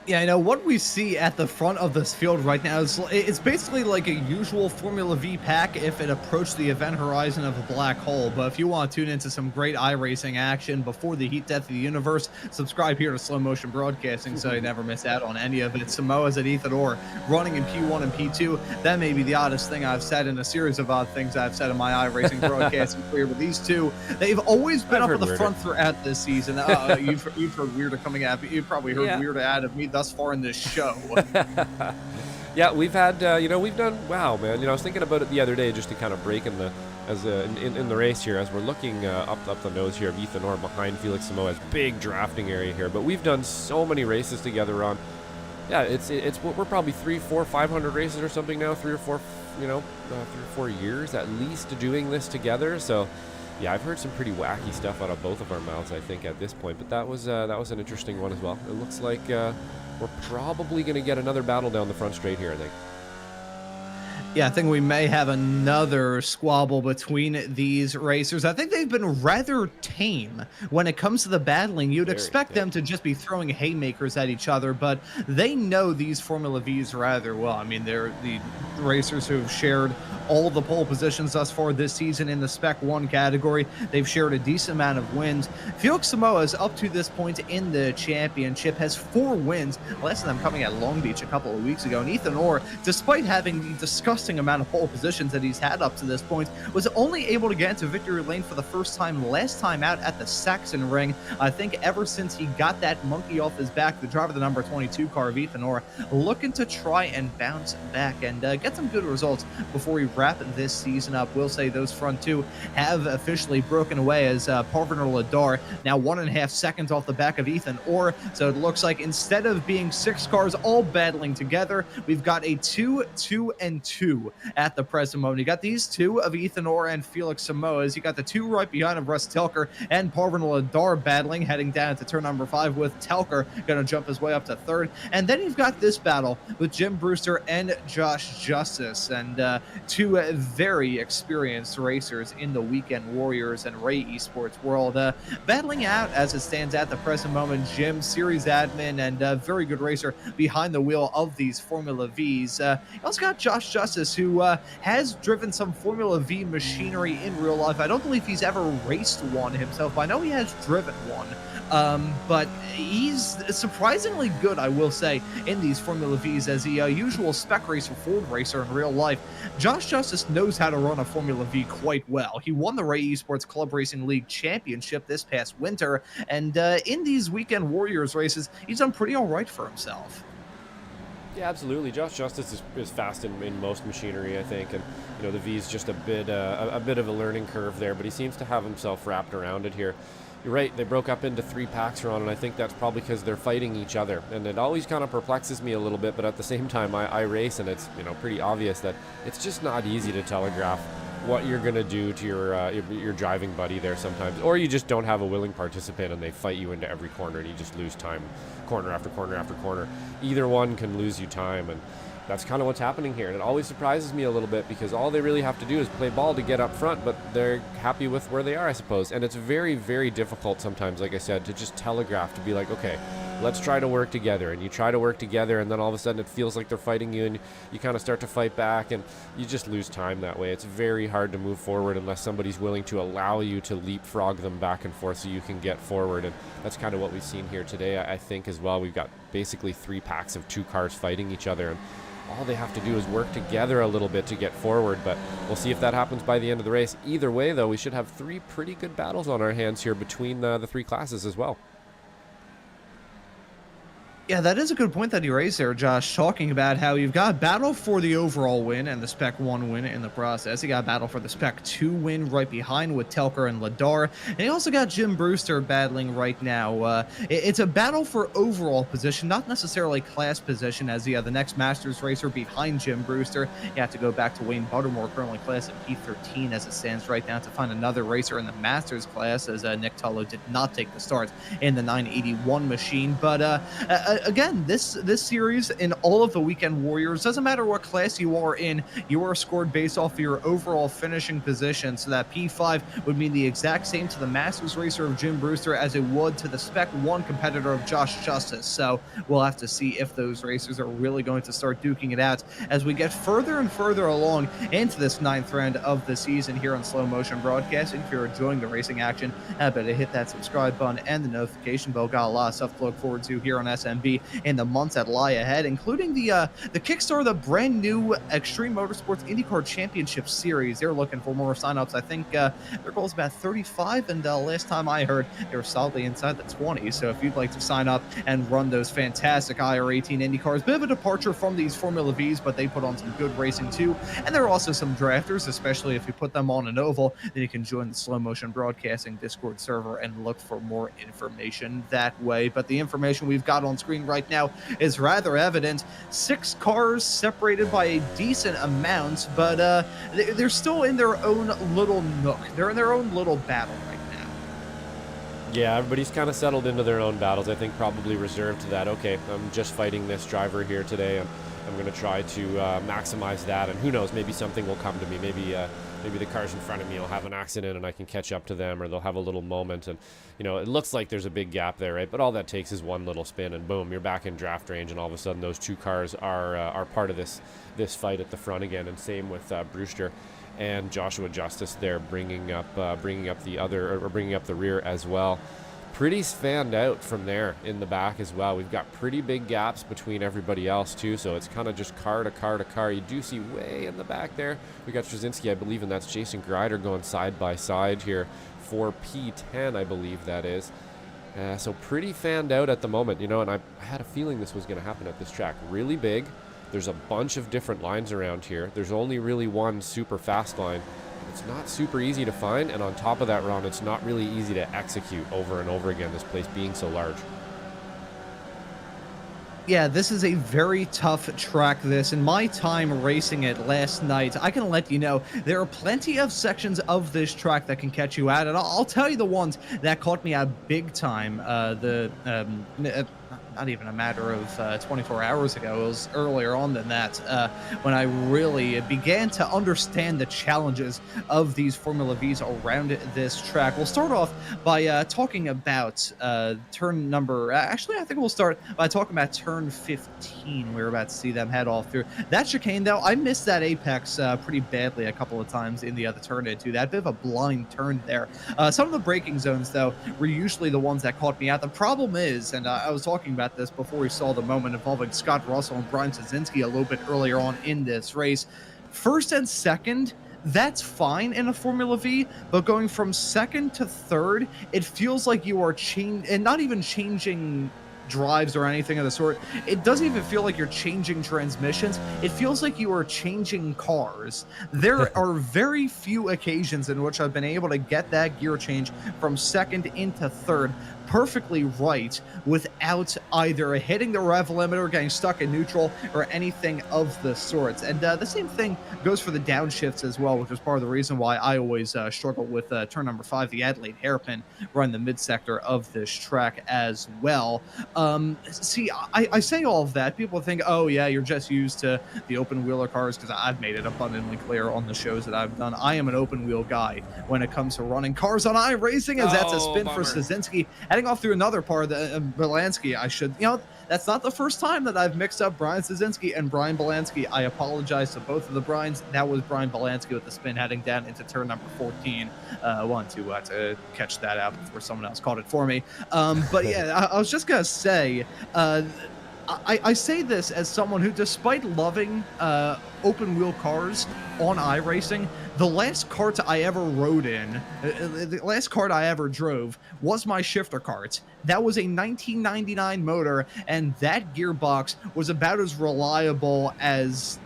Yeah, what we see at the front of this field right now is it's basically like a usual Formula V pack if it approached the event horizon of a black hole. But if you want to tune into some great iRacing action before the heat death of the universe, subscribe here to Slow Motion Broadcasting so you never miss out on any of it. Samoa's at Ethan Orr running in P1 and P2. That may be the oddest thing I've said in a series of odd things I've said in my iRacing broadcasting career. But these two, they've always been up at the front throughout this season. You've heard weirder coming at me. You've probably heard weirder out of me thus far in this show. Yeah, we've had we've done wow, man. I was thinking about it the other day just to kind of break in the race here as we're looking up the nose here of Ethan Orr behind Felix Samoa's big drafting area here. But we've done so many races together, Ron. Yeah, it's we're probably 300, 400, 500 races or something now, 3 or 4 years at least doing this together. So yeah, I've heard some pretty wacky stuff out of both of our mouths, I think, at this point. But that was an interesting one as well. It looks like we're probably going to get another battle down the front straight here, I think. Yeah, I think we may have another squabble between these racers. I think they've been rather tame when it comes to the battling. You'd expect them to just be throwing haymakers at each other, but they know these Formula Vs rather well. I mean, they're the racers who have shared all the pole positions thus far this season in the Spec 1 category. They've shared a decent amount of wins. Felix Samoa's up to this point in the championship has 4 wins, last of them coming at Long Beach a couple of weeks ago. And Ethan Orr, despite having the disgusting amount of pole positions that he's had up to this point, was only able to get into victory lane for the first time last time out at the Saxon Ring. I think ever since he got that monkey off his back, the driver of the number 22 car of Ethan Orr, looking to try and bounce back and get some good results before we wrap this season up. We'll say those front two have officially broken away as Parvinder Ladar now 1.5 seconds off the back of Ethan Orr. So it looks like instead of being 6 cars all battling together, we've got a 2-2-2 at the present moment. You got these two of Ethan Orr and Felix Samoes. You got the 2 right behind of Russ Telker and Parvinder Ladar battling, heading down to turn number 5 with Telker going to jump his way up to 3rd. And then you've got this battle with Jim Brewster and Josh Justice. And 2 two very experienced racers in the Weekend Warriors and Ray Esports world, battling out as it stands at the present moment. Jim, series admin and very good racer behind the wheel of these Formula Vs. You also got Josh Justice, who has driven some Formula V machinery in real life. I don't believe he's ever raced one himself, but I know he has driven one. But he's surprisingly good, I will say, in these Formula Vs as the usual spec racer, Ford racer in real life. Josh Justice knows how to run a Formula V quite well. He won the Ray Esports Club Racing League Championship this past winter, and in these Weekend Warriors races, he's done pretty all right for himself. Yeah, absolutely. Josh Justice is fast in most machinery, I think, and the V's just a bit of a learning curve there, but he seems to have himself wrapped around it here. You're right, they broke up into 3 packs, Ron, and I think that's probably because they're fighting each other. And it always kind of perplexes me a little bit, but at the same time, I race, and it's pretty obvious that it's just not easy to telegraph what you're going to do to your driving buddy there sometimes. Or you just don't have a willing participant, and they fight you into every corner, and you just lose time, corner after corner after corner. Either one can lose you time, and that's kind of what's happening here. And it always surprises me a little bit because all they really have to do is play ball to get up front, but they're happy with where they are, I suppose. And it's very, very difficult sometimes, like I said, to just telegraph, to be like, okay, let's try to work together. And you try to work together, and then all of a sudden it feels like they're fighting you, and you kind of start to fight back, and you just lose time that way. It's very hard to move forward unless somebody's willing to allow you to leapfrog them back and forth so you can get forward. And that's kind of what we've seen here today, I think, as well. We've got basically 3 packs of 2 cars fighting each other, and all they have to do is work together a little bit to get forward, but we'll see if that happens by the end of the race. Either way, though, we should have 3 pretty good battles on our hands here between the 3 classes as well. Yeah, that is a good point that you raised there, Josh, talking about how you've got a battle for the overall win and the Spec 1 win in the process. You got a battle for the Spec 2 win right behind with Telker and Ladar. And you also got Jim Brewster battling right now. It's a battle for overall position, not necessarily class position, as the next Masters racer behind Jim Brewster. You have to go back to Wayne Buttermore, currently class at P13 as it stands right now, to find another racer in the Masters class, as Nick Tullo did not take the start in the 981 machine. But again, this series in all of the Weekend Warriors, doesn't matter what class you are in, you are scored based off of your overall finishing position. So that P5 would mean the exact same to the Masters racer of Jim Brewster as it would to the Spec 1 competitor of Josh Justice. So we'll have to see if those racers are really going to start duking it out as we get further and further along into this 9th round of the season here on Slow Motion Broadcasting. If you're enjoying the racing action, better hit that subscribe button and the notification bell. Got a lot of stuff to look forward to here on SMB in the months that lie ahead, including the Kickstarter of the brand new Extreme Motorsports IndyCar Championship Series. They're looking for more signups. I think their goal is about 35, and last time I heard, they were solidly inside the 20. So if you'd like to sign up and run those fantastic IR18 IndyCars, bit of a departure from these Formula Vs, but they put on some good racing too. And there are also some drafters, especially if you put them on an oval, then you can join the Slow Motion Broadcasting Discord server and look for more information that way. But the information we've got on screen right now is rather evident. 6 cars separated by a decent amount, but they're still in their own little nook. They're in their own little battle right now. Yeah, everybody's kind of settled into their own battles. I think probably reserved to that. Okay, I'm just fighting this driver here today. I'm going to try to maximize that, and who knows, maybe something will come to me. Maybe the cars in front of me will have an accident and I can catch up to them, or they'll have a little moment, and it looks like there's a big gap there, right? But all that takes is one little spin, and boom, you're back in draft range, and all of a sudden those 2 cars are part of this fight at the front again. And same with Brewster and Joshua Justice there, bringing up the rear as well. Pretty fanned out from there in the back as well. We've got pretty big gaps between everybody else too, so it's kind of just car to car to car. You do see way in the back there, we got Straczynski, I believe, and that's Jason Grider going side by side here for P10, I believe that is. So pretty fanned out at the moment, and I had a feeling this was going to happen at this track. Really big. There's a bunch of different lines around here. There's only really one super fast line. It's not super easy to find, and on top of that, Ron, it's not really easy to execute over and over again, this place being so large. Yeah, this is a very tough track, this. In my time racing it last night, I can let you know there are plenty of sections of this track that can catch you out, and I'll tell you the ones that caught me out big time. not even a matter of 24 hours ago. It was earlier on than that when I really began to understand the challenges of these Formula Vs around this track. We'll start off by talking about turn number. Actually, I think we'll start by talking about turn 15. We're about to see them head off through that chicane. Though I missed that apex pretty badly a couple of times in the other turn into that bit of a blind turn there. Some of the braking zones though were usually the ones that caught me out. The problem is, and I was talking about this before we saw the moment involving Scott Russell and Brian Szynski a little bit earlier on in this race. First and second, that's fine in a Formula V, but going from second to third, it feels like you are changing, and not even changing drives or anything of the sort. It doesn't even feel like you're changing transmissions. It feels like you are changing cars. There are very few occasions in which I've been able to get that gear change from second into third perfectly right without either hitting the rev limiter, getting stuck in neutral, or anything of the sorts. And the same thing goes for the downshifts as well, which is part of the reason why I always struggle with turn number 5, the Adelaide hairpin, run the mid sector of this track as well. See, I say all of that. People think, oh yeah, you're just used to the open wheeler cars, because I've made it abundantly clear on the shows that I've done. I am an open wheel guy when it comes to running cars on iRacing, as that's a spin for Szynski. Heading off through another part of the Belansky, that's not the first time that I've mixed up Brian Szynski and Brian Belansky. I apologize to both of the Brians. That was Brian Belansky with the spin heading down into turn number 14. Wanted to catch that out before someone else caught it for me. But yeah, I was just gonna say, I say this as someone who, despite loving open wheel cars on iRacing, the last kart I ever rode in, the last kart I ever drove was my shifter kart. That was a 1999 motor, and that gearbox was about as reliable as...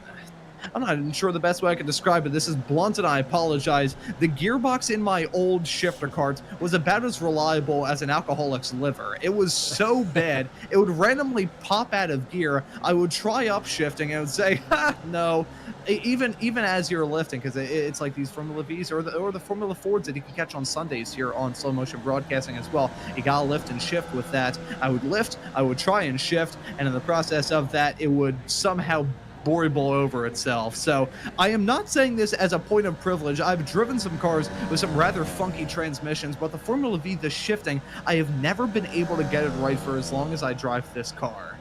I'm not even sure the best way I can describe it. This is blunt, and I apologize. The gearbox in my old shifter kart was about as reliable as an alcoholic's liver. It was so bad. It would randomly pop out of gear. I would try upshifting, and it would say, ha, no. Even as you're lifting, because it's like these Formula Vs or the Formula Fords that you can catch on Sundays here on Slow Motion Broadcasting as well. You gotta lift and shift with that. I would lift, I would try and shift, and in the process of that, it would somehow boil over itself. So I am not saying this as a point of privilege. I've driven some cars with some rather funky transmissions, but the Formula V, the shifting, I have never been able to get it right for as long as I drive this car.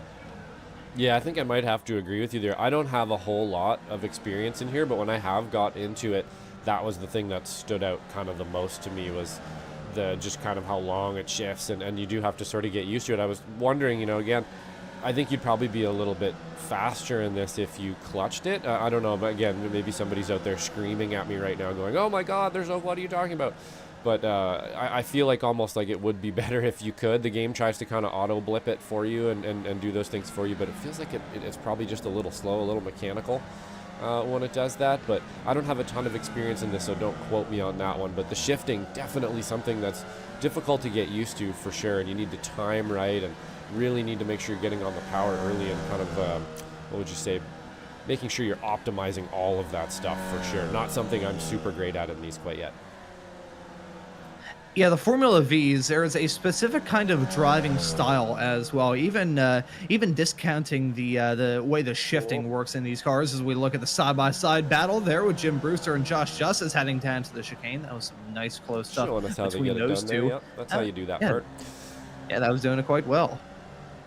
Yeah, I think I might have to agree with you there. I don't have a whole lot of experience in here, but when I have got into it, that was the thing that stood out kind of the most to me, was the just kind of how long it shifts, and you do have to sort of get used to it. I was wondering, again, I think you'd probably be a little bit faster in this if you clutched it. I don't know, but again, maybe somebody's out there screaming at me right now going, oh my God, what are you talking about? But I feel like almost like it would be better if you could. The game tries to kind of auto blip it for you and do those things for you, but it feels like it's probably just a little slow, a little mechanical when it does that. But I don't have a ton of experience in this, so don't quote me on that one. But the shifting, definitely something that's difficult to get used to for sure, and you need to time right and really need to make sure you're getting on the power early and kind of, what would you say, making sure you're optimizing all of that stuff for sure. Not something I'm super great at in these quite yet. Yeah, the Formula Vs, there is a specific kind of driving style as well. Even discounting the way the shifting works in these cars, as we look at the side-by-side battle there with Jim Brewster and Josh Justice heading down to the chicane. That was some nice close stuff between those two. Yep, that's how you do that part. Yeah, that was doing it quite well.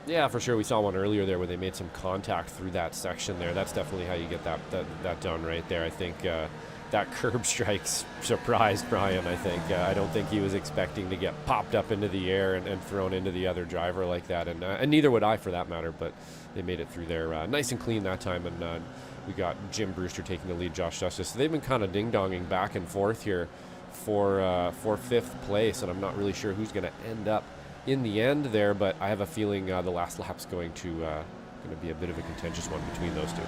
Yeah, for sure. We saw one earlier there where they made some contact through that section there. That's definitely how you get that done right there. I think that curb strike surprised Brian, I think. I don't think he was expecting to get popped up into the air and thrown into the other driver like that. And neither would I, for that matter, but they made it through there nice and clean that time. And we got Jim Brewster taking the lead, Josh Justice. So they've been kind of ding-donging back and forth here for fifth place, and I'm not really sure who's going to end up in the end there, but I have a feeling the last lap's going to be a bit of a contentious one between those two.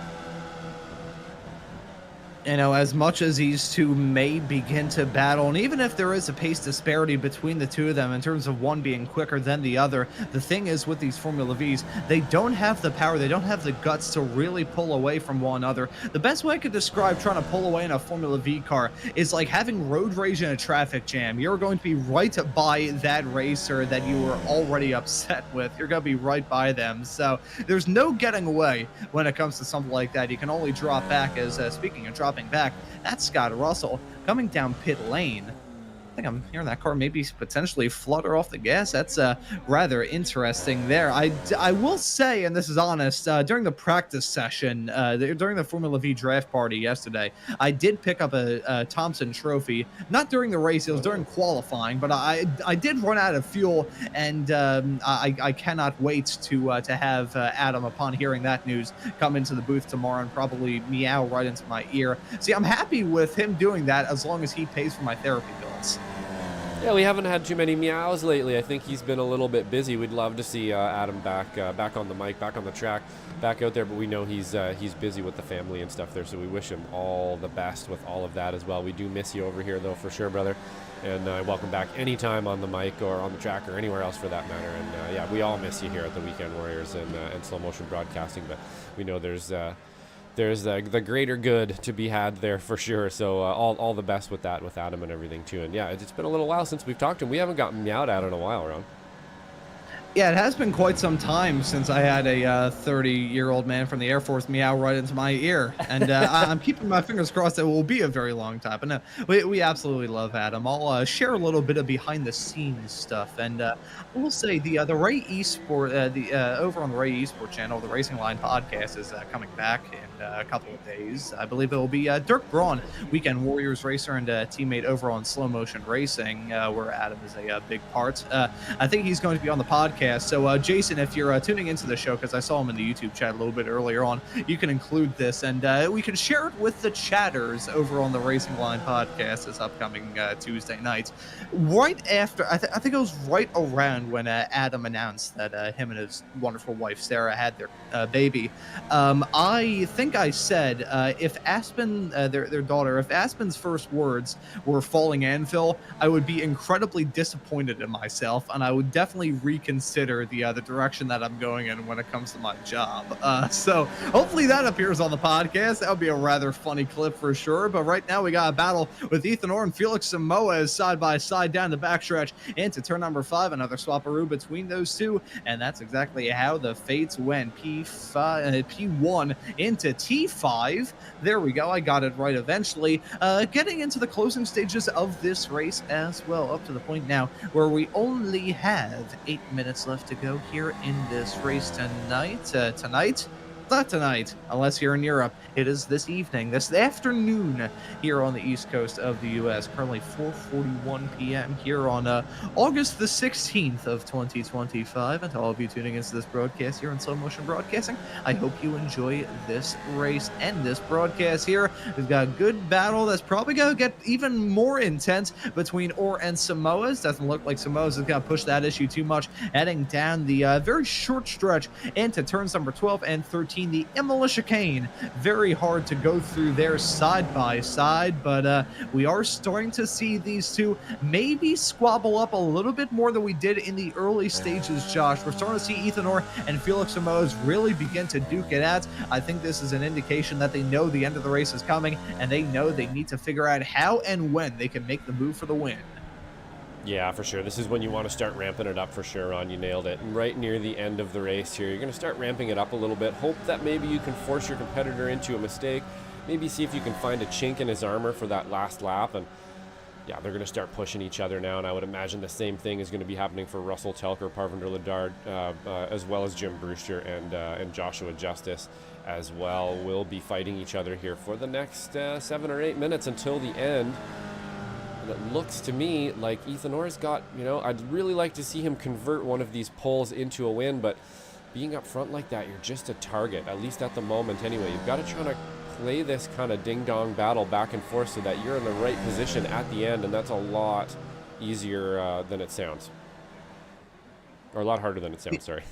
You know, as much as these two may begin to battle, and even if there is a pace disparity between the two of them in terms of one being quicker than the other, the thing is with these Formula Vs, they don't have the power, they don't have the guts to really pull away from one another. The best way I could describe trying to pull away in a Formula V car is like having road rage in a traffic jam. You're going to be right by that racer that you were already upset with. You're going to be right by them. So there's no getting away when it comes to something like that. You can only drop back, as speaking of dropping back, that's Scott Russell coming down pit lane. I think I'm hearing that car maybe potentially flutter off the gas. That's rather interesting there. I will say, and this is honest, during the practice session, during the Formula V draft party yesterday, I did pick up a Thompson trophy. Not during the race, it was during qualifying, but I did run out of fuel, and I cannot wait to have Adam, upon hearing that news, come into the booth tomorrow and probably meow right into my ear. See, I'm happy with him doing that as long as he pays for my therapy bills. Yeah, we haven't had too many meows lately. I think he's been a little bit busy. We'd love to see Adam back on the mic, back on the track, back out there, but we know he's busy with the family and stuff there, so we wish him all the best with all of that as well. We do miss you over here, though, for sure, brother, and welcome back anytime on the mic or on the track or anywhere else for that matter. And yeah, we all miss you here at the Weekend Warriors and Slow Motion Broadcasting, but we know there's the greater good to be had there for sure. So all the best with that, with Adam and everything too. And yeah, it's been a little while since we've talked to him. We haven't gotten meowed at in a while, Ron. Yeah, it has been quite some time since I had a 30-year-old man from the Air Force meow right into my ear. And I'm keeping my fingers crossed that it will be a very long time. But no, we absolutely love Adam. I'll share a little bit of behind-the-scenes stuff. And I will say the Ray Esports, over on the Ray Esports channel, the Racing Line podcast is coming back in a couple of days. I believe it will be Dirk Braun, Weekend Warriors racer and teammate over on Slow Motion Racing, where Adam is a big part. I think he's going to be on the podcast. So, Jason, if you're tuning into the show, because I saw him in the YouTube chat a little bit earlier on, you can include this, and we can share it with the chatters over on the Racing Line podcast this upcoming Tuesday night. Right after, I think it was right around when Adam announced that him and his wonderful wife, Sarah, had their baby. I think I said, if Aspen, their daughter, if Aspen's first words were falling anvil, I would be incredibly disappointed in myself, and I would definitely reconsider the direction that I'm going in when it comes to my job. So hopefully that appears on the podcast. That would be a rather funny clip for sure. But right now we got a battle with Ethan Orr and Felix Samoa side by side down the backstretch into turn number 5. Another swapperoo between those two, and that's exactly how the fates went. P1 into T5. There we go. I got it right eventually. Getting into the closing stages of this race as well, up to the point now where we only have 8 minutes left to go here in this race tonight. Not tonight, unless you're in Europe. It is this evening, this afternoon here on the east coast of the U.S. Currently 4:41 p.m. here on August the 16th of 2025. And to all of you tuning into this broadcast here on Slow Motion Broadcasting, I hope you enjoy this race and this broadcast here. We've got a good battle that's probably going to get even more intense between Orr and Samoas. Doesn't look like Samoas is going to push that issue too much. Heading down the very short stretch into turns number 12 and 13. The Imola chicane, very hard to go through there side by side, but we are starting to see these two maybe squabble up a little bit more than we did in the early stages, Josh. We're starting to see Ethan Orr and Felix Samoas really begin to duke it out. I think this is an indication that they know the end of the race is coming, and they know they need to figure out how and when they can make the move for the win. Yeah, for sure. This is when you want to start ramping it up for sure, Ron. You nailed it. And right near the end of the race here, you're going to start ramping it up a little bit. Hope that maybe you can force your competitor into a mistake. Maybe see if you can find a chink in his armor for that last lap. And yeah, they're going to start pushing each other now. And I would imagine the same thing is going to be happening for Russell Telker, Parvinder Ladard, as well as Jim Brewster and Joshua Justice as well. Will be fighting each other here for the next 7 or 8 minutes until the end. And it looks to me like Ethan Orr's got, I'd really like to see him convert one of these poles into a win, but being up front like that, you're just a target, at least at the moment anyway. You've got to try to play this kind of ding-dong battle back and forth so that you're in the right position at the end, and that's a lot easier than it sounds. Or a lot harder than it sounds, sorry.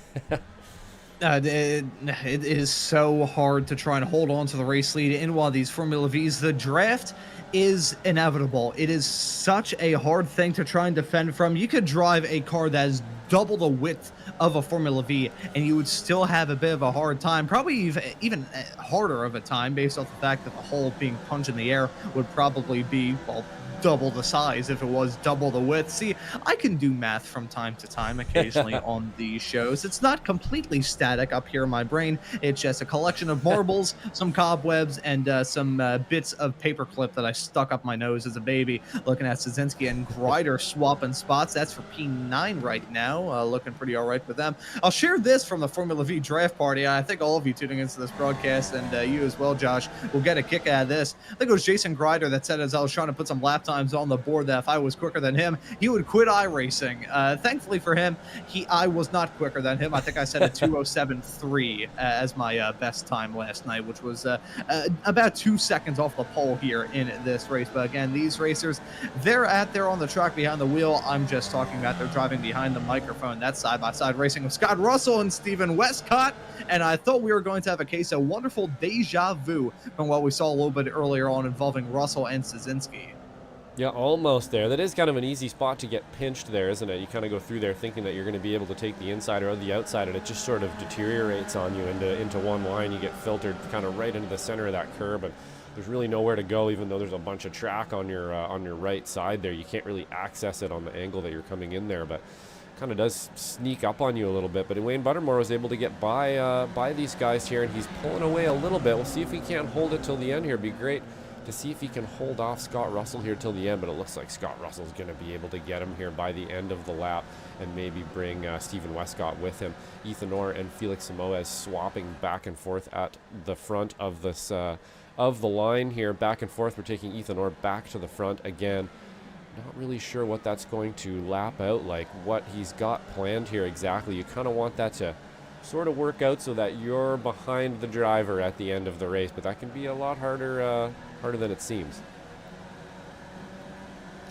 It is so hard to try and hold on to the race lead in one of these Formula Vs. The draft is inevitable. It is such a hard thing to try and defend from. You could drive a car that is double the width of a Formula V, and you would still have a bit of a hard time, probably even harder of a time, based off the fact that the hole being punched in the air would probably be, well, double the size if it was double the width. See, I can do math from time to time occasionally on these shows. It's not completely static up here in my brain. It's just a collection of marbles, some cobwebs, and some bits of paperclip that I stuck up my nose as a baby. Looking at Szynski and Grider swapping spots. That's for P9 right now. Looking pretty all right with them. I'll share this from the Formula V draft party. I think all of you tuning into this broadcast, and you as well, Josh, will get a kick out of this. I think it was Jason Grider that said, as I was trying to put some lap times on the board, that if I was quicker than him, he would quit iRacing. Thankfully for him, I was not quicker than him. I think I set a 2:07.3 as my best time last night, which was about 2 seconds off the pole here in this race. But again, these racers, they're out there on the track behind the wheel. I'm just talking about they're driving behind the microphone. That's side-by-side racing with Scott Russell and Stephen Westcott. And I thought we were going to have a case of wonderful deja vu from what we saw a little bit earlier on involving Russell and Szynski. Yeah, almost there. That is kind of an easy spot to get pinched there, isn't it? You kind of go through there thinking that you're going to be able to take the inside or the outside, and it just sort of deteriorates on you into one line. You get filtered kind of right into the center of that curb, and there's really nowhere to go, even though there's a bunch of track on your right side there. You can't really access it on the angle that you're coming in there, but kind of does sneak up on you a little bit. But Wayne Buttermore was able to get by these guys here, and he's pulling away a little bit. We'll see if he can't hold it till the end here. It'd be great to see if he can hold off Scott Russell here till the end, but it looks like Scott Russell's going to be able to get him here by the end of the lap and maybe bring Stephen Westcott with him. Ethan Orr and Felix Samoes swapping back and forth at the front of this of the line here, back and forth. We're taking Ethan Orr back to the front again. Not really sure what that's going to lap out like, what he's got planned here exactly. You kind of want that to sort of work out so that you're behind the driver at the end of the race, but that can be a lot harder than it seems.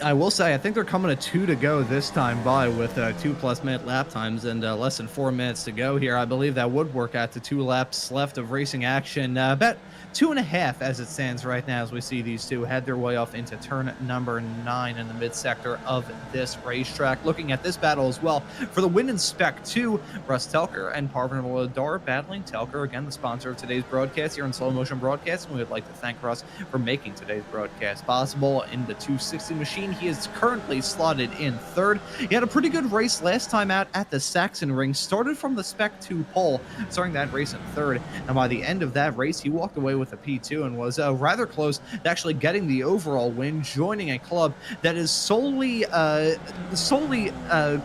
I will say, I think they're coming to 2 to go this time by with 2+ minute lap times and less than 4 minutes to go here. I believe that would work out to 2 laps left of racing action. About 2.5 as it stands right now, as we see these two head their way off into turn number 9 in the mid sector of this racetrack. Looking at this battle as well for the win in Spec 2, Russ Telker and Parvin Ladar battling. Telker, again, the sponsor of today's broadcast here in Slow Motion Broadcast, and we would like to thank Russ for making today's broadcast possible. In the 260 machine, he is currently slotted in 3rd. He had a pretty good race last time out at the Saxon Ring, started from the Spec 2 pole, starting that race in 3rd, and by the end of that race, he walked away with a P2 and was rather close to actually getting the overall win, joining a club that is solely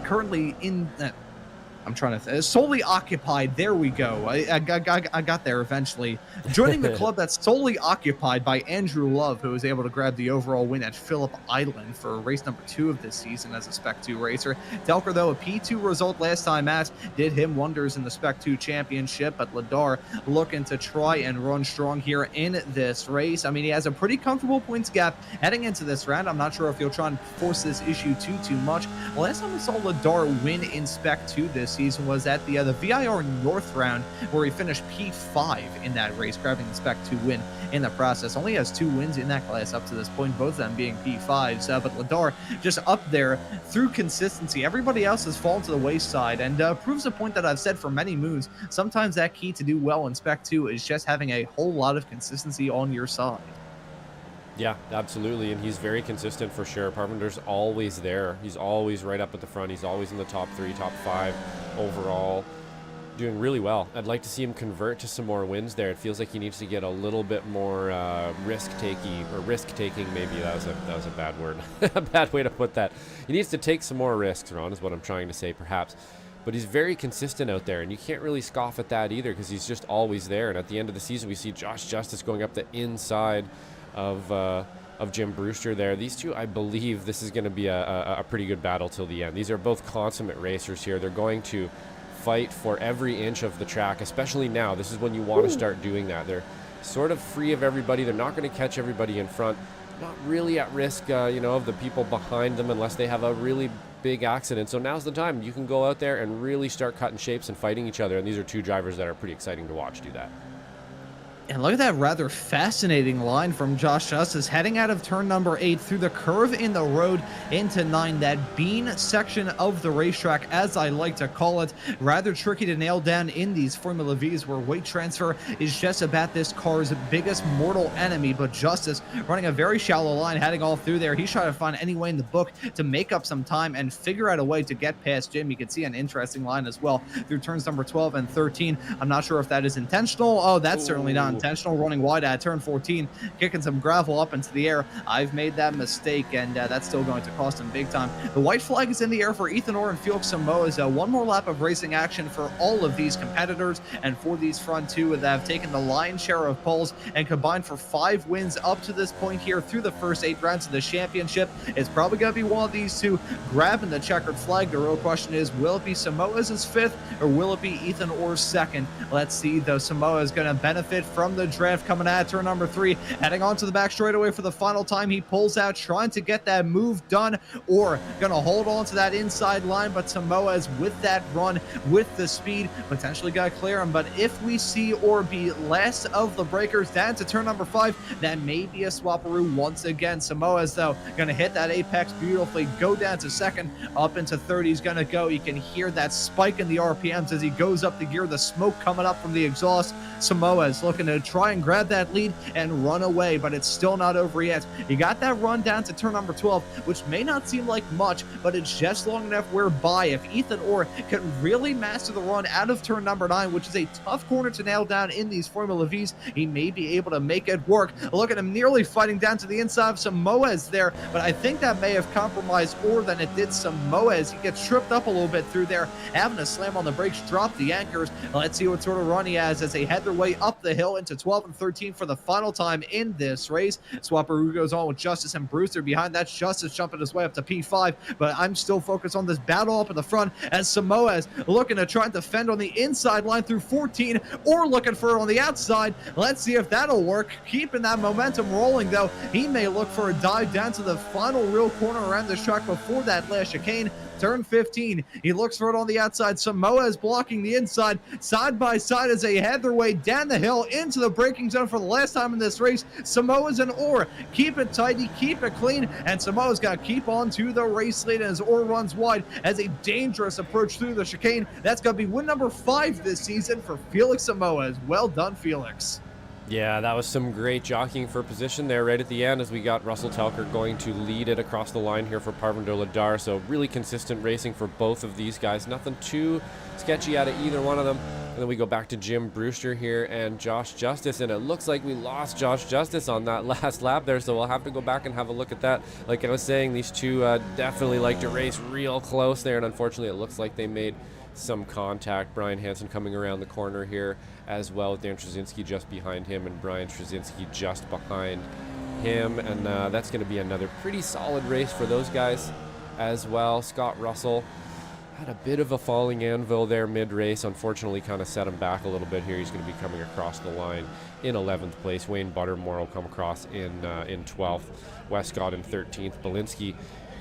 currently in solely occupied. There we go. I got there eventually. Joining the club that's solely occupied by Andrew Love, who was able to grab the overall win at Phillip Island for race number 2 of this season as a Spec 2 racer. Telker, though, a P2 result last time out did him wonders in the Spec 2 championship, but Ladar looking to try and run strong here in this race. I mean, he has a pretty comfortable points gap heading into this round. I'm not sure if he'll try and force this issue too much. Last time we saw Ladar win in Spec 2 this season was at the VIR North round, where he finished P5 in that race, grabbing the Spec 2 win in the process. Only has 2 wins in that class up to this point, both of them being P5s, but Ladar just up there through consistency. Everybody else has fallen to the wayside, and proves a point that I've said for many moons. Sometimes that key to do well in Spec 2 is just having a whole lot of consistency on your side. Yeah, absolutely, and he's very consistent for sure. Parvinder's always there. He's always right up at the front. He's always in the top 3, top 5 overall. Doing really well. I'd like to see him convert to some more wins there. It feels like he needs to get a little bit more risk-taking. Maybe that was a bad word. A bad way to put that. He needs to take some more risks, Ron, is what I'm trying to say, perhaps. But he's very consistent out there, and you can't really scoff at that either, because he's just always there. And at the end of the season, we see Josh Justice going up the inside of Jim Brewster there. These two, I believe this is going to be a pretty good battle till the end. These are both consummate racers here. They're going to fight for every inch of the track, especially now. This is when you want to start doing that. They're sort of free of everybody. They're not going to catch everybody in front. Not really at risk, of the people behind them, unless they have a really big accident. So now's the time. You can go out there and really start cutting shapes and fighting each other. And these are two drivers that are pretty exciting to watch do that. And look at that rather fascinating line from Josh Justice heading out of turn number 8 through the curve in the road into 9. That bean section of the racetrack, as I like to call it, rather tricky to nail down in these Formula Vs where weight transfer is just about this car's biggest mortal enemy. But Justice running a very shallow line, heading all through there. He's trying to find any way in the book to make up some time and figure out a way to get past Jim. You can see an interesting line as well through turns number 12 and 13. I'm not sure if that is intentional. Oh, that's certainly not intentional. Running wide at turn 14, kicking some gravel up into the air. I've made that mistake, and that's still going to cost him big time. The white flag is in the air for Ethan Orr and Felix Samoa's. One more lap of racing action for all of these competitors, and for these front two that have taken the lion's share of poles and combined for 5 wins up to this point here through the first 8 rounds of the championship. It's probably going to be one of these two grabbing the checkered flag. The real question is, will it be Samoa's 5th or will it be Ethan Orr's 2nd? Let's see, though. Samoa is going to benefit from the draft coming at turn number 3, heading onto the back straightaway for the final time. He pulls out, trying to get that move done, or going to hold on to that inside line. But Samoa's with that run, with the speed, potentially got to clear him. But if we see or be last of the breakers down to turn number 5, that may be a swapperoo once again. Samoa's, though, going to hit that apex beautifully, go down to 2nd, up into 3rd. He's going to go. You can hear that spike in the RPMs as he goes up the gear, the smoke coming up from the exhaust. Samoa's looking to try and grab that lead and run away, but it's still not over yet. He got that run down to turn number 12, which may not seem like much, but it's just long enough whereby if Ethan Orr can really master the run out of turn number 9, which is a tough corner to nail down in these Formula Vs, he may be able to make it work. Look at him nearly fighting down to the inside of Samoa's there, but I think that may have compromised Orr than it did Samoa's. He gets tripped up a little bit through there, having to slam on the brakes, drop the anchors. Let's see what sort of run he has as they head their way up the hill into 12 and 13 for the final time in this race. Swapperoo goes on with Justice and Brewster behind. That's Justice jumping his way up to P5, but I'm still focused on this battle up in the front as Samoa's looking to try and defend on the inside line through 14, or looking for it on the outside. Let's see if that'll work. Keeping that momentum rolling, though. He may look for a dive down to the final real corner around the track before that last chicane. Turn 15, he looks for it on the outside. Samoa is blocking the inside, side by side as they head their way down the hill into the braking zone for the last time in this race. Samoa's and Orr keep it tidy, keep it clean, and Samoa's got to keep on to the race lead as Orr runs wide as a dangerous approach through the chicane. That's going to be win number 5 this season for Felix Samoa. Well done, Felix. Yeah, that was some great jockeying for position there right at the end as we got Russell Telker going to lead it across the line here for Parvinder Ladar. So really consistent racing for both of these guys. Nothing too sketchy out of either one of them. And then we go back to Jim Brewster here and Josh Justice, and it looks like we lost Josh Justice on that last lap there, so we'll have to go back and have a look at that. Like I was saying, these two definitely like to race real close there, and unfortunately it looks like they made some contact. Brian Hansen coming around the corner here as well with Dan Trzynski just behind him and Brian Trzynski just behind him, and that's going to be another pretty solid race for those guys as well. Scott Russell had a bit of a falling anvil there mid-race, unfortunately kind of set him back a little bit here. He's going to be coming across the line in 11th place. Wayne Buttermore will come across in 12th. Westcott in 13th. Belinsky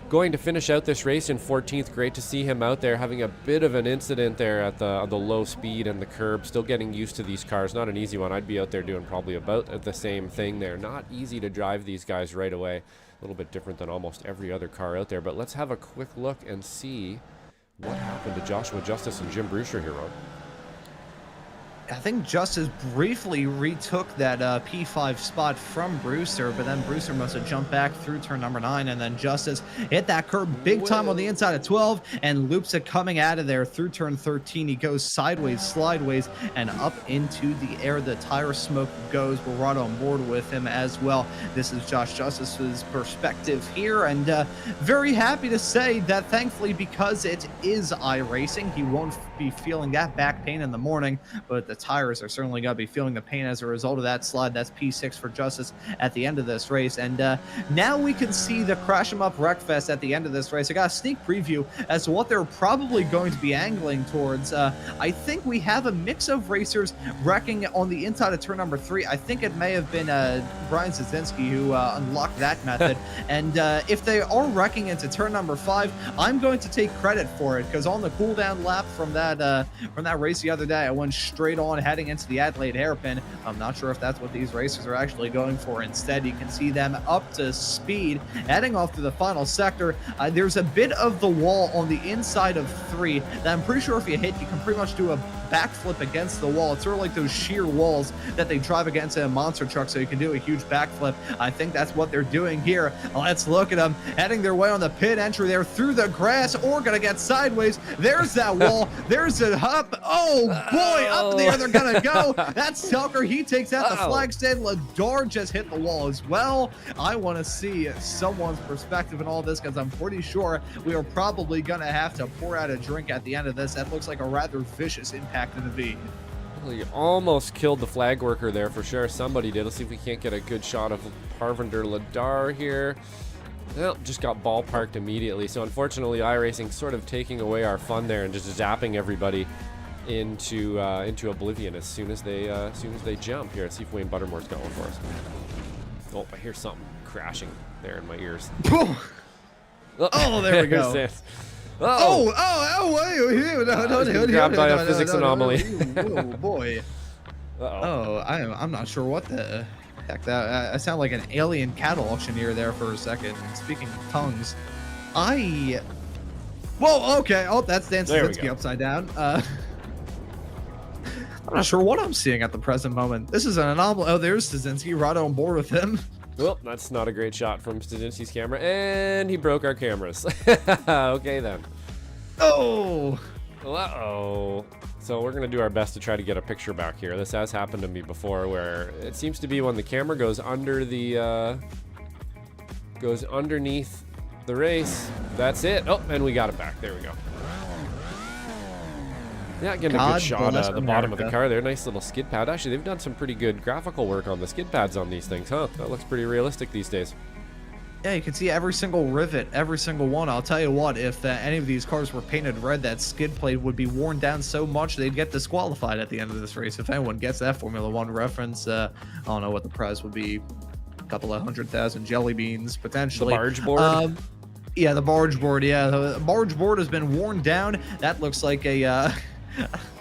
going to finish out this race in 14th. Great to see him out there having a bit of an incident there at the low speed and the curb. Still getting used to these cars. Not an easy one. I'd be out there doing probably about the same thing there. Not easy to drive these guys right away. A little bit different than almost every other car out there. But let's have a quick look and see what happened to Joshua Justice and Jim Brewster here, Ron. I think Justice briefly retook that P5 spot from Brewster, but then Brewster must have jumped back through turn number 9, and then Justice hit that curb big time on the inside of 12 and loops it coming out of there through turn 13. He goes sideways, slideways, and up into the air. The tire smoke goes. We're right on board with him as well. This is Josh Justice's perspective here, and very happy to say that thankfully, because it is iRacing, he won't be feeling that back pain in the morning, but the tires are certainly going to be feeling the pain as a result of that slide. That's P6 for Justice at the end of this race. And now we can see the Crash 'em Up Wreckfest at the end of this race. I got a sneak preview as to what they're probably going to be angling towards. I think we have a mix of racers wrecking on the inside of turn number 3. I think it may have been Brian Zazinski who unlocked that method. And if they are wrecking into turn number 5, I'm going to take credit for it, because on the cooldown lap from that race the other day, I went straight on heading into the Adelaide hairpin. I'm not sure if that's what these racers are actually going for. Instead, you can see them up to speed, heading off to the final sector. There's a bit of the wall on the inside of 3 that I'm pretty sure if you hit, you can pretty much do a backflip against the wall. It's sort of like those sheer walls that they drive against in a monster truck, so you can do a huge backflip. I think that's what they're doing here. Let's look at them heading their way on the pit entry there through the grass, or gonna get sideways. There's that wall. There's a hop. Oh boy, up in the air they're gonna go. That's Tucker. He takes out the flag stand. Ladar just hit the wall as well. I want to see someone's perspective in all this, because I'm pretty sure we are probably gonna have to pour out a drink at the end of this. That looks like a rather vicious impact in the V. Well, you almost killed the flag worker there for sure. Somebody did. Let's see if we can't get a good shot of Parvinder Ladar here. Well, just got ballparked immediately. So unfortunately, iRacing sort of taking away our fun there and just zapping everybody into oblivion as soon as they jump. Here, let's see if Wayne Buttermore's got one for us. Oh, I hear something crashing there in my ears. Oh, there we go. Wait, grabbed by a physics anomaly. Oh boy. I'm not sure what the heck that. I sound like an alien cattle auctioneer there for a second. Speaking of tongues, whoa, okay. Oh, that's Dan Stasinski upside down. I'm not sure what I'm seeing at the present moment. This is an anomaly. Oh, there's Stasinski right on board with him. Well, that's not a great shot from Stasinski's camera, and he broke our cameras. Okay, then. Oh! Uh-oh. So we're going to do our best to try to get a picture back here. This has happened to me before, where it seems to be when the camera goes under the... goes underneath the race. That's it. Oh, and we got it back. There we go. Yeah, getting a good shot at the bottom of the car there. Nice little skid pad. Actually, they've done some pretty good graphical work on the skid pads on these things, huh? That looks pretty realistic these days. Yeah, you can see every single rivet, every single one. I'll tell you what, if any of these cars were painted red, that skid plate would be worn down so much they'd get disqualified at the end of this race. If anyone gets that Formula 1 reference, I don't know what the prize would be. A couple of 100,000 jelly beans, potentially. The barge board? Yeah, the barge board. Yeah, the barge board has been worn down. That looks like a...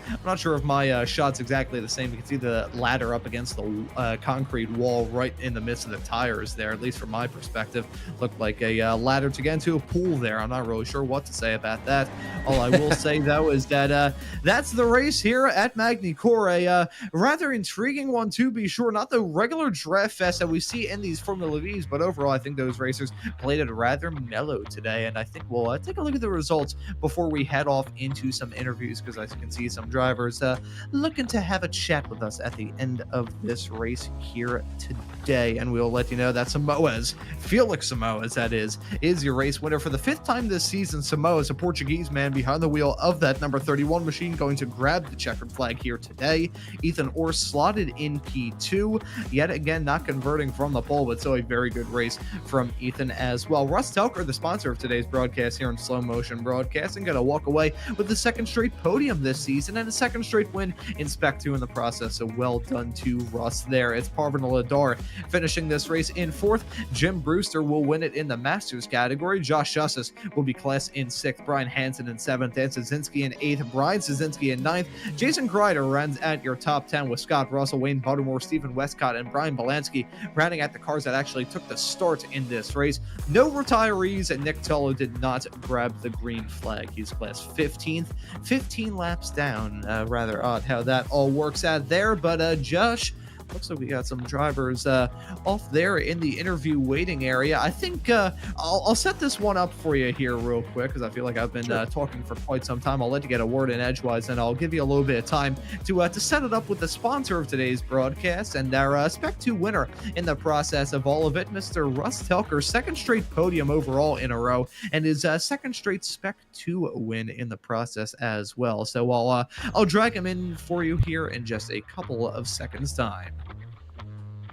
I'm not sure if my shot's exactly the same. You can see the ladder up against the concrete wall right in the midst of the tires there, at least from my perspective. Looked like a ladder to get into a pool there. I'm not really sure what to say about that. All I will say, though, is that that's the race here at Magny Cours. A rather intriguing one, to be sure. Not the regular draft fest that we see in these Formula Vs, but overall, I think those racers played it rather mellow today. And I think we'll take a look at the results before we head off into some interviews, because I can see some drivers looking to have a chat with us at the end of this race here today. And we'll let you know that Samoas, Felix Samoas, that is your race winner for the 5th time this season. Samoas, a Portuguese man behind the wheel of that number 31 machine, going to grab the checkered flag here today. Ethan Orr slotted in P2, yet again not converting from the pole, but still a very good race from Ethan as well. Russ Telker, the sponsor of today's broadcast here in Slow Motion Broadcasting, going to walk away with the 2nd straight podium this season and a 2nd straight win in Spec 2 in the process, so well done to Russ there. It's Parvinder Ladar finishing this race in 4th. Jim Brewster will win it in the Masters category. Josh Justice will be class in 6th. Brian Hansen in 7th. Dan Stasinski in 8th. Brian Stasinski in 9th. Jason Greider runs at your top 10 with Scott Russell, Wayne Buttermore, Stephen Westcott, and Brian Belansky rounding at the cars that actually took the start in this race. No retirees, and Nick Tullo did not grab the green flag. He's class 15th, 15 laps down. Rather odd how that all works out there, but Josh, Looks like we got some drivers off there in the interview waiting area. I think I'll set this one up for you here real quick because I feel like I've been talking for quite some time. I'll let you get a word in edgewise, and I'll give you a little bit of time to set it up with the sponsor of today's broadcast and our Spec 2 winner in the process of all of it, Mr. Russ Telker, second straight podium overall in a row, and his second straight Spec 2 win in the process as well. So I'll drag him in for you here in just a couple of seconds time.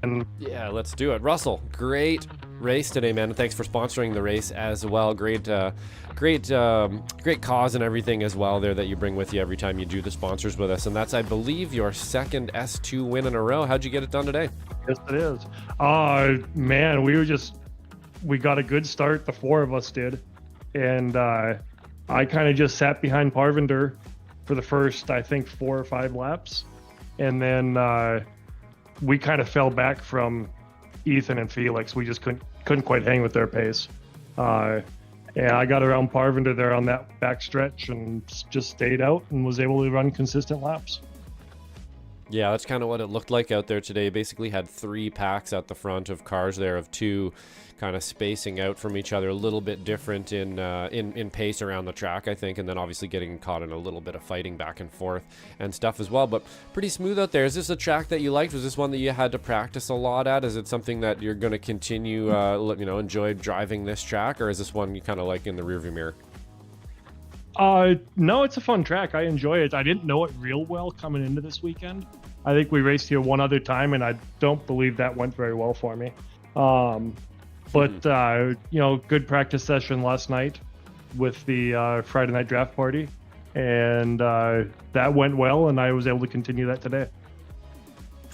And Yeah, let's do it. Russell, great race today, man. And thanks for sponsoring the race as well. Great cause and everything as well there that you bring with you every time you do the sponsors with us. And that's, I believe, your second S2 win in a row. How'd you get it done today? yes, it is. Man, we got a good start. The four of us did. And I kind of just sat behind Parvinder for the first, I think, 4 or 5 laps. And then we kind of fell back from Ethan and Felix. We just couldn't quite hang with their pace. And I got around Parvinder there on that back stretch and just stayed out and was able to run consistent laps. Yeah, that's kind of what it looked like out there today. Basically had 3 packs at the front of cars there, of 2 kind of spacing out from each other, a little bit different in pace around the track, I think, and then obviously getting caught in a little bit of fighting back and forth and stuff as well. But pretty smooth out there. Is this a track that you liked? Was this one that you had to practice a lot at? Is it something that you're going to continue, enjoy driving this track, or is this one you kind of like in the rearview mirror? No, it's a fun track. I enjoy it. I didn't know it real well coming into this weekend. I think we raced here one other time, and I don't believe that went very well for me. But good practice session last night with the Friday night draft party, and that went well, and I was able to continue that today.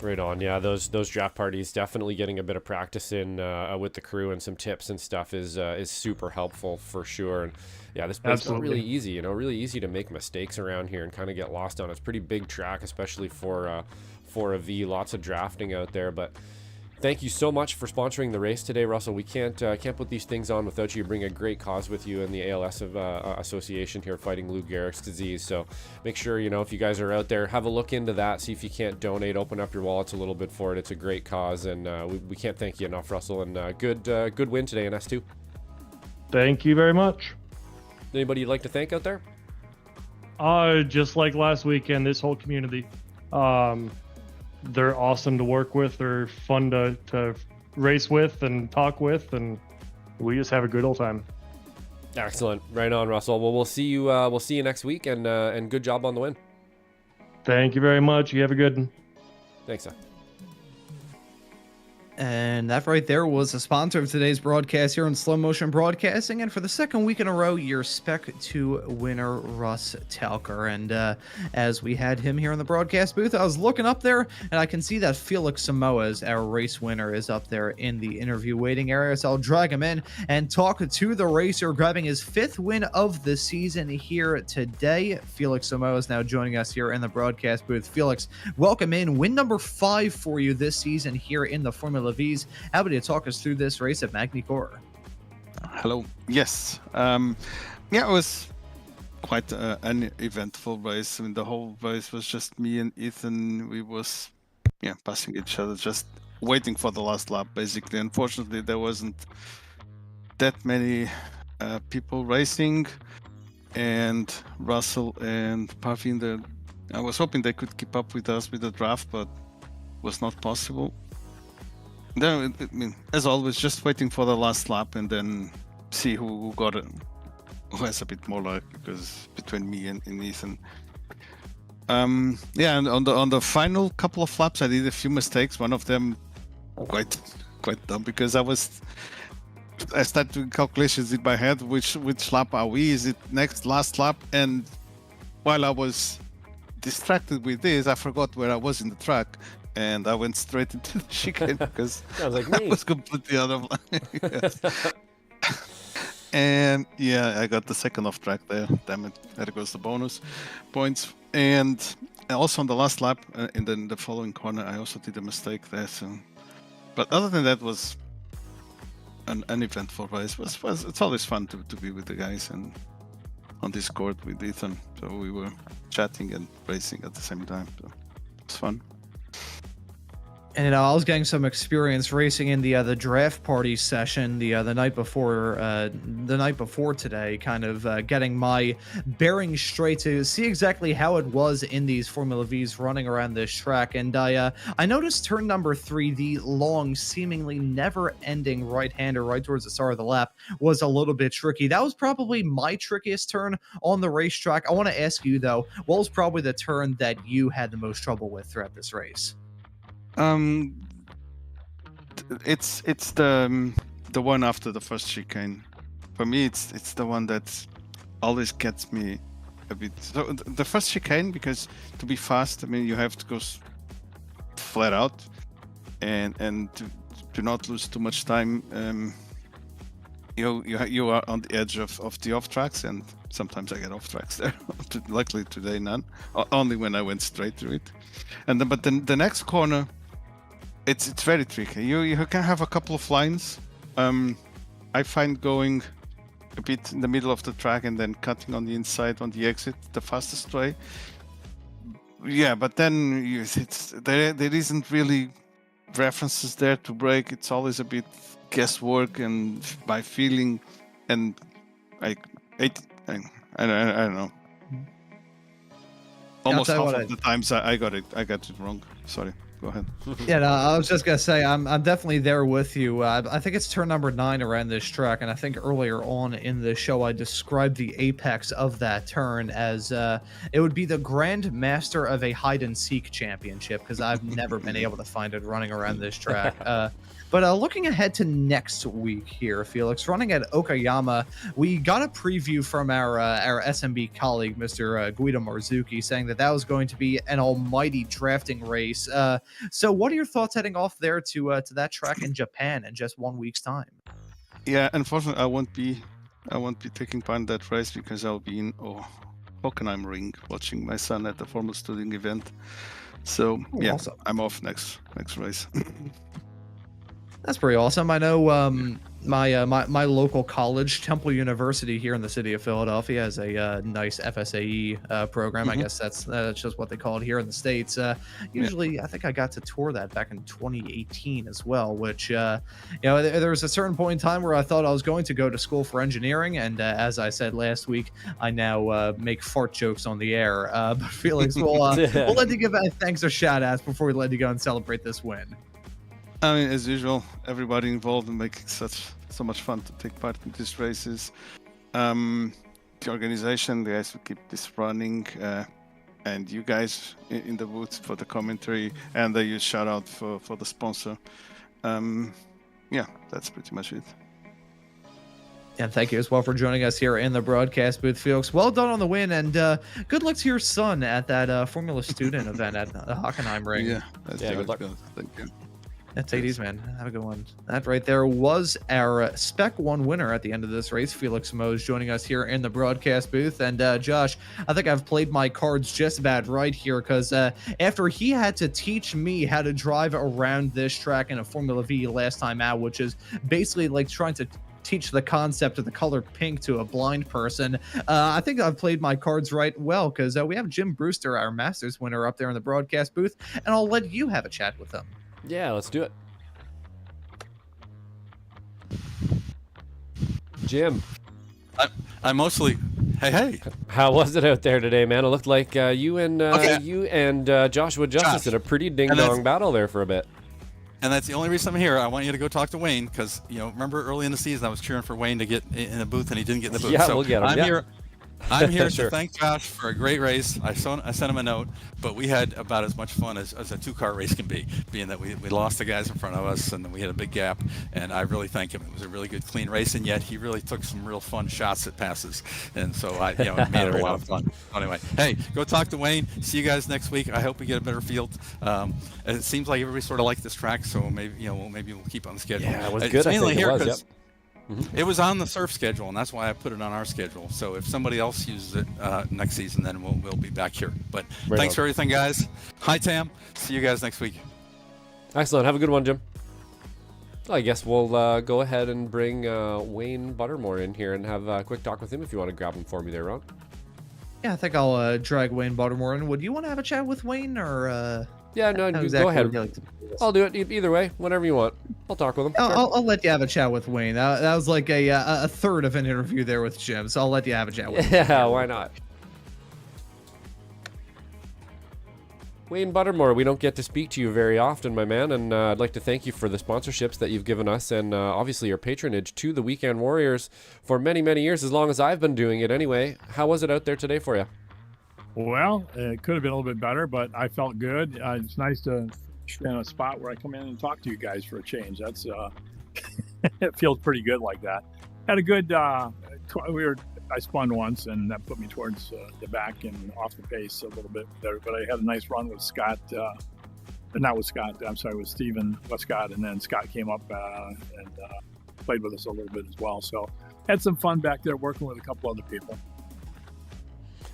Right on. Yeah, those draft parties, definitely getting a bit of practice in with the crew and some tips and stuff is super helpful for sure. And yeah, this place is really easy. Really easy to make mistakes around here and kind of get lost on. It's a pretty big track, especially for a V. Lots of drafting out there, but. Thank you so much for sponsoring the race today, Russell. We can't put these things on without you. You bring a great cause with you in the ALS association here fighting Lou Gehrig's disease. So make sure, if you guys are out there, have a look into that. See if you can't donate. Open up your wallets a little bit for it. It's a great cause, and we can't thank you enough, Russell. And good win today in S2. Thank you very much. Anybody you'd like to thank out there? Just like last weekend, this whole community. They're awesome to work with. They're fun to race with and talk with, and we just have a good old time. Excellent. Right on, Russell. Well, we'll see you next week, and good job on the win. Thank you very much. You have a good one. Thanks, sir. And that right there was the sponsor of today's broadcast here on Slow Motion Broadcasting. And for the second week in a row, your Spec 2 winner, Russ Telker. And as we had him here in the broadcast booth, I was looking up there, and I can see that Felix Samoas, our race winner, is up there in the interview waiting area. So I'll drag him in and talk to the racer, grabbing his 5th win of the season here today. Felix Samoas now joining us here in the broadcast booth. Felix, welcome in. Win number 5 for you this season here in the Formula V's. How about you talk us through this race at Magny Cours? Hello. Yes. It was quite an eventful race. I mean, the whole race was just me and Ethan. We was passing each other, just waiting for the last lap, basically. Unfortunately, there wasn't that many people racing, and Russell and Parvinder, I was hoping they could keep up with us with the draft, but was not possible. Then, as always, just waiting for the last lap and then see who got it, who has a bit more luck, because between me and Ethan. And on the final couple of laps, I did a few mistakes. One of them quite dumb, because I started doing calculations in my head. Which lap are we? Is it last lap? And while I was distracted with this, I forgot where I was in the track. And I went straight into the chicane because Sounds like me. I was completely out of line. Yes. And I got the second off track there. Damn it. There goes the bonus points. And also on the last lap, and then the following corner, I also did a mistake there. So, but other than that, was an eventful race. It's always fun to be with the guys and on Discord with Ethan. So we were chatting and racing at the same time. So it's fun. And I was getting some experience racing in the draft party session the night before today, kind of getting my bearings straight to see exactly how it was in these Formula V's running around this track. And I noticed turn number 3, the long, seemingly never-ending right-hander right towards the start of the lap, was a little bit tricky. That was probably my trickiest turn on the racetrack. I want to ask you though, what was probably the turn that you had the most trouble with throughout this race? It's the one after the first chicane. For me, it's the one that always gets me a bit. So the first chicane, because to be fast, I mean, you have to go flat out, and to not lose too much time. You are on the edge of the off tracks, and sometimes I get off tracks there. Luckily today, none. Only when I went straight through it. But then the next corner, it's very tricky. You can have a couple of lines. I find going a bit in the middle of the track and then cutting on the inside on the exit the fastest way. Yeah, but then there isn't really references there to brake. It's always a bit guesswork and by feeling, and I don't know. Almost half of the times I got it wrong. Sorry. Go ahead. Yeah, no, I was just gonna say I'm definitely there with you. I think it's turn number 9 around this track, and I think earlier on in the show I described the apex of that turn as it would be the Grand Master of a hide and seek championship, because I've never been able to find it running around this track. But looking ahead to next week here, Felix, running at Okayama, we got a preview from our SMB colleague, Mr. Guido Marzuki, saying that was going to be an almighty drafting race. So what are your thoughts heading off there to that track in Japan in just 1 week's time? Yeah, unfortunately, I won't be taking part in that race because I'll be in Hockenheim Ring watching my son at the Formula Student event. So yeah, awesome. I'm off next race. That's pretty awesome. I know my local college, Temple University here in the city of Philadelphia, has a nice FSAE program. I guess that's just what they call it here in the States. Usually, I think I got to tour that back in 2018 as well, which, there was a certain point in time where I thought I was going to go to school for engineering. And as I said last week, I now make fart jokes on the air. But Felix, we'll let you give thanks or shout outs before we let you go and celebrate this win. I mean, as usual, everybody involved in making so much fun to take part in these races. The organization, the guys who keep this running, and you guys in the booth for the commentary, and a huge shout out for the sponsor. Yeah, that's pretty much it. And thank you as well for joining us here in the broadcast booth, Felix. Well done on the win, and good luck to your son at that Formula Student event at the Hockenheim Ring. Yeah, good luck. Thank you. Take it easy, man. Have a good one. That right there was our Spec 1 winner at the end of this race. Felix Mose joining us here in the broadcast booth. And Josh, I think I've played my cards just about right here, because after he had to teach me how to drive around this track in a Formula V last time out, which is basically like trying to teach the concept of the color pink to a blind person, I think I've played my cards right well, because we have Jim Brewster, our Masters winner, up there in the broadcast booth, and I'll let you have a chat with him. Yeah, let's do it. Jim. I'm mostly. Hey. How was it out there today, man? It looked like you and Joshua Justice had a pretty ding-dong battle there for a bit. And that's the only reason I'm here. I want you to go talk to Wayne, because remember early in the season I was cheering for Wayne to get in the booth, and he didn't get in the booth. Yeah, so we'll get him. I'm here Sure. to thank Josh for a great race. I sent him a note, but we had about as much fun as a two-car race can be, being that we lost the guys in front of us, and then we had a big gap, and I really thank him. It was a really good, clean race, and yet he really took some real fun shots at passes, and so it made it a lot of fun. Anyway, hey, go talk to Wayne. See you guys next week. I hope we get a better field. It seems like everybody sort of liked this track, so maybe we'll keep on the schedule. Yeah, it was good. I think it was. Yep. It was on the surf schedule, and that's why I put it on our schedule. So if somebody else uses it next season, then we'll be back here. But thanks for everything, guys. Hi, Tam. See you guys next week. Excellent. Have a good one, Jim. I guess we'll go ahead and bring Wayne Buttermore in here and have a quick talk with him if you want to grab him for me there, Ron. Yeah, I think I'll drag Wayne Buttermore in. Would you want to have a chat with Wayne, or? Yeah, no, How go exactly ahead. would you like to do this? I'll do it either way, whatever you want. I'll talk with him. Sure. I'll let you have a chat with Wayne. That was like a third of an interview there with Jim, so I'll let you have a chat with him. Yeah, why not? Wayne Buttermore, we don't get to speak to you very often, my man, and I'd like to thank you for the sponsorships that you've given us and obviously your patronage to the Weekend Warriors for many, many years, as long as I've been doing it anyway. How was it out there today for you? Well, it could have been a little bit better, but I felt good. It's nice to be in a spot where I come in and talk to you guys for a change. That's it feels pretty good like that. Had a good I spun once, and that put me towards the back and off the pace a little bit better. But I had a nice run with Scott, not with Scott, I'm sorry, with Steven Westcott, and then Scott came up and played with us a little bit as well. So had some fun back there working with a couple other people.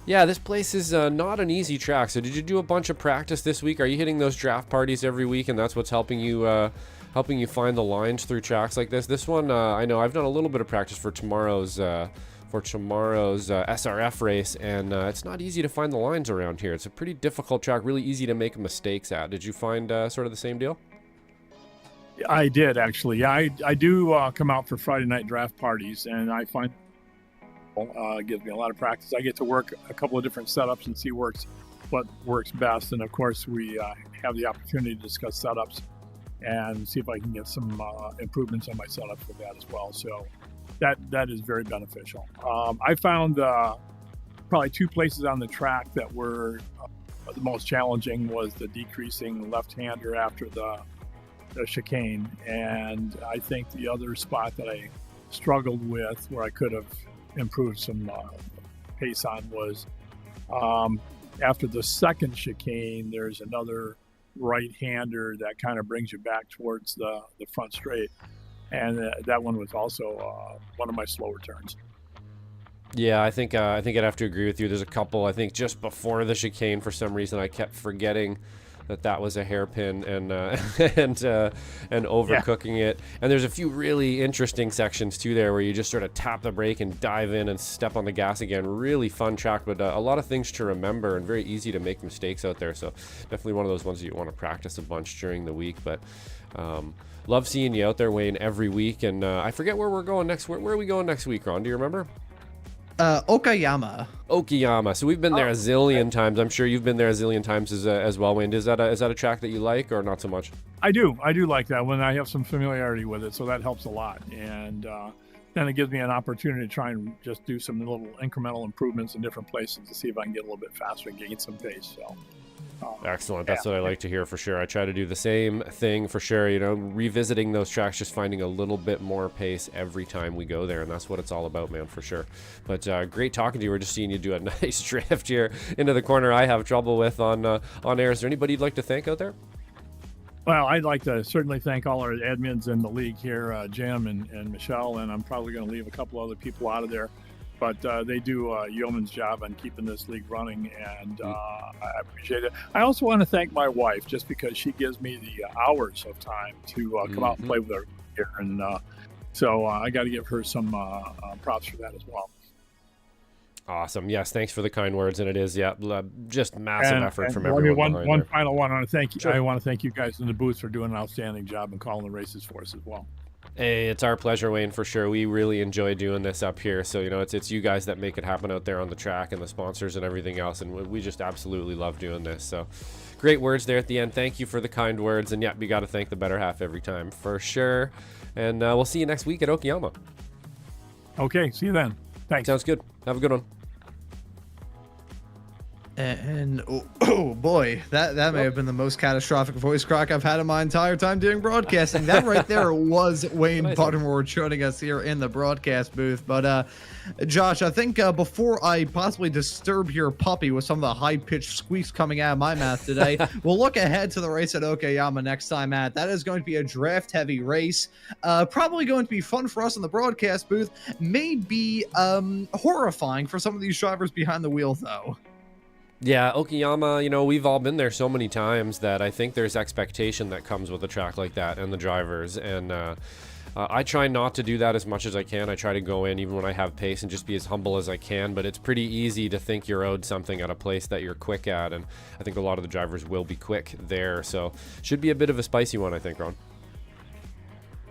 Yeah, this place is not an easy track. So did you do a bunch of practice this week? Are you hitting those draft parties every week, and that's what's helping you find the lines through tracks like this? This one, I know I've done a little bit of practice for tomorrow's SRF race, and it's not easy to find the lines around here. It's a pretty difficult track, really easy to make mistakes at. Did you find sort of the same deal? I did, actually. Yeah, I do come out for Friday night draft parties, and I find it gives me a lot of practice. I get to work a couple of different setups and see what works best. And of course, we have the opportunity to discuss setups and see if I can get some improvements on my setup for that as well. So that is very beneficial. I found probably two places on the track that were the most challenging was the decreasing left-hander after the chicane. And I think the other spot that I struggled with where I could have improved some pace on was after the second chicane, there's another right-hander that kind of brings you back towards the front straight. And that one was also one of my slower turns. Yeah, I think I'd have to agree with you. There's a couple, I think just before the chicane, for some reason I kept forgetting that was a hairpin and overcooking it. And there's a few really interesting sections too there where you just sort of tap the brake and dive in and step on the gas again. Really fun track, but a lot of things to remember and very easy to make mistakes out there. So definitely one of those ones that you want to practice a bunch during the week. But love seeing you out there, Wayne, every week. And I forget where we're going next. Where are we going next week, Ron? Do you remember? Okayama. So we've been there a zillion times. I'm sure you've been there a zillion times as well, Wayne. Is that a track that you like or not so much? I do like that when I have some familiarity with it, so that helps a lot. And then it gives me an opportunity to try and just do some little incremental improvements in different places to see if I can get a little bit faster and gain some pace. So excellent. That's what I like to hear for sure. I try to do the same thing for sure, revisiting those tracks, just finding a little bit more pace every time we go there, and that's what it's all about, man, for sure. But great talking to you. We're just seeing you do a nice drift here into the corner I have trouble with on air. Is there anybody you'd like to thank out there? Well, I'd like to certainly thank all our admins in the league here, Jim and Michelle, and I'm probably going to leave a couple other people out of there. But they do a yeoman's job on keeping this league running, and I appreciate it. I also want to thank my wife, just because she gives me the hours of time to come out and play with her here. And so I got to give her some props for that as well. Awesome. Yes, thanks for the kind words. And it is, just massive effort from everyone. One Final one. I want to thank you. Sure. I want to thank you guys in the booth for doing an outstanding job and calling the races for us as well. Hey, it's our pleasure, Wayne, for sure. We really enjoy doing this up here. So, it's you guys that make it happen out there on the track and the sponsors and everything else. And we just absolutely love doing this. So great words there at the end. Thank you for the kind words. And we got to thank the better half every time for sure. And we'll see you next week at Okayama. Okay. See you then. Thanks. Sounds good. Have a good one. And oh boy, that may have been the most catastrophic voice crack I've had in my entire time doing broadcasting. That right there was Wayne Buttermore joining us here in the broadcast booth. But Josh, I think before I possibly disturb your puppy with some of the high-pitched squeaks coming out of my mouth today, we'll look ahead to the race at Okayama next time, Matt. That is going to be a draft-heavy race. Probably going to be fun for us in the broadcast booth. May be horrifying for some of these drivers behind the wheel, though. Yeah, Okayama, we've all been there so many times that I think there's expectation that comes with a track like that and the drivers. And I try not to do that as much as I can. I try to go in even when I have pace and just be as humble as I can, but it's pretty easy to think you're owed something at a place that you're quick at, and I think a lot of the drivers will be quick there, so should be a bit of a spicy one, I think, Ron.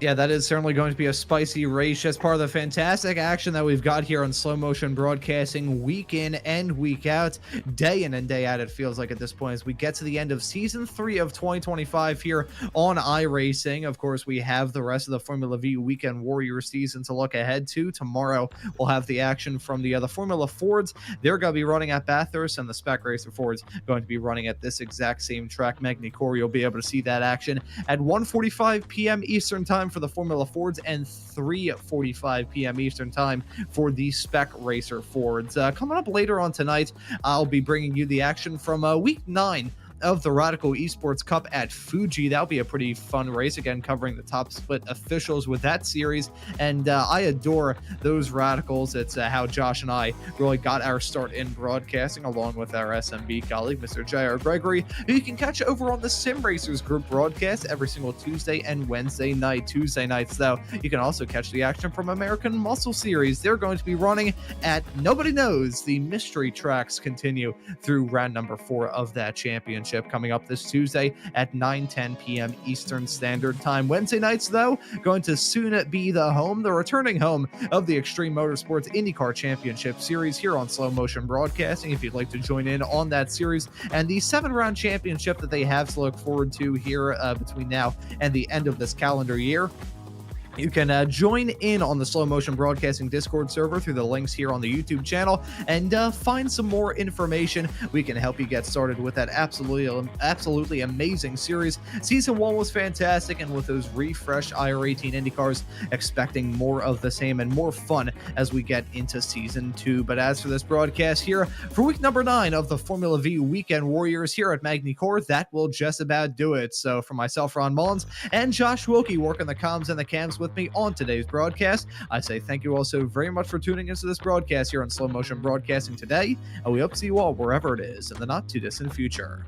Yeah, that is certainly going to be a spicy race as part of the fantastic action that we've got here on Slow Motion Broadcasting week in and week out, day in and day out, it feels like at this point, as we get to the end of Season 3 of 2025 here on iRacing. Of course, we have the rest of the Formula V Weekend Warriors season to look ahead to. Tomorrow, we'll have the action from the Formula Fords. They're going to be running at Bathurst, and the Spec Racer Fords going to be running at this exact same track, Magny. Cours, you'll be able to see that action at 1:45 p.m. Eastern Time for the Formula Fords and 3:45 p.m. Eastern Time for the Spec Racer Fords. Coming up later on tonight, I'll be bringing you the action from week 9 of the Radical Esports Cup at Fuji. That'll be a pretty fun race, again covering the top split officials with that series, and I adore those Radicals. It's how Josh and I really got our start in broadcasting, along with our SMB colleague Mr. J.R. Gregory, who you can catch over on the Sim Racers group broadcast every single Tuesday and Wednesday night. Tuesday nights, though, you can also catch the action from American Muscle Series. They're going to be running at Nobody Knows. The mystery tracks continue through round number 4 of that championship, coming up this Tuesday at 9:10 p.m. Eastern Standard Time. Wednesday nights, though, going to soon be the returning home of the Extreme Motorsports IndyCar Championship Series here on Slow Motion Broadcasting. If you'd like to join in on that series and the 7-round championship that they have to look forward to here between now and the end of this calendar year, you can join in on the Slow Motion Broadcasting Discord server through the links here on the YouTube channel and find some more information. We can help you get started with that absolutely amazing series. Season 1 was fantastic, and with those refreshed IR18 IndyCars, expecting more of the same and more fun as we get into Season 2. But as for this broadcast here, for week number 9 of the Formula V Weekend Warriors here at Magny Cours, that will just about do it. So for myself, Ron Maunz, and Josh Wilkie working the comms and the cams with me on today's broadcast, I say thank you all so very much for tuning into this broadcast here on Slow Motion Broadcasting today, and we hope to see you all wherever it is in the not too distant future.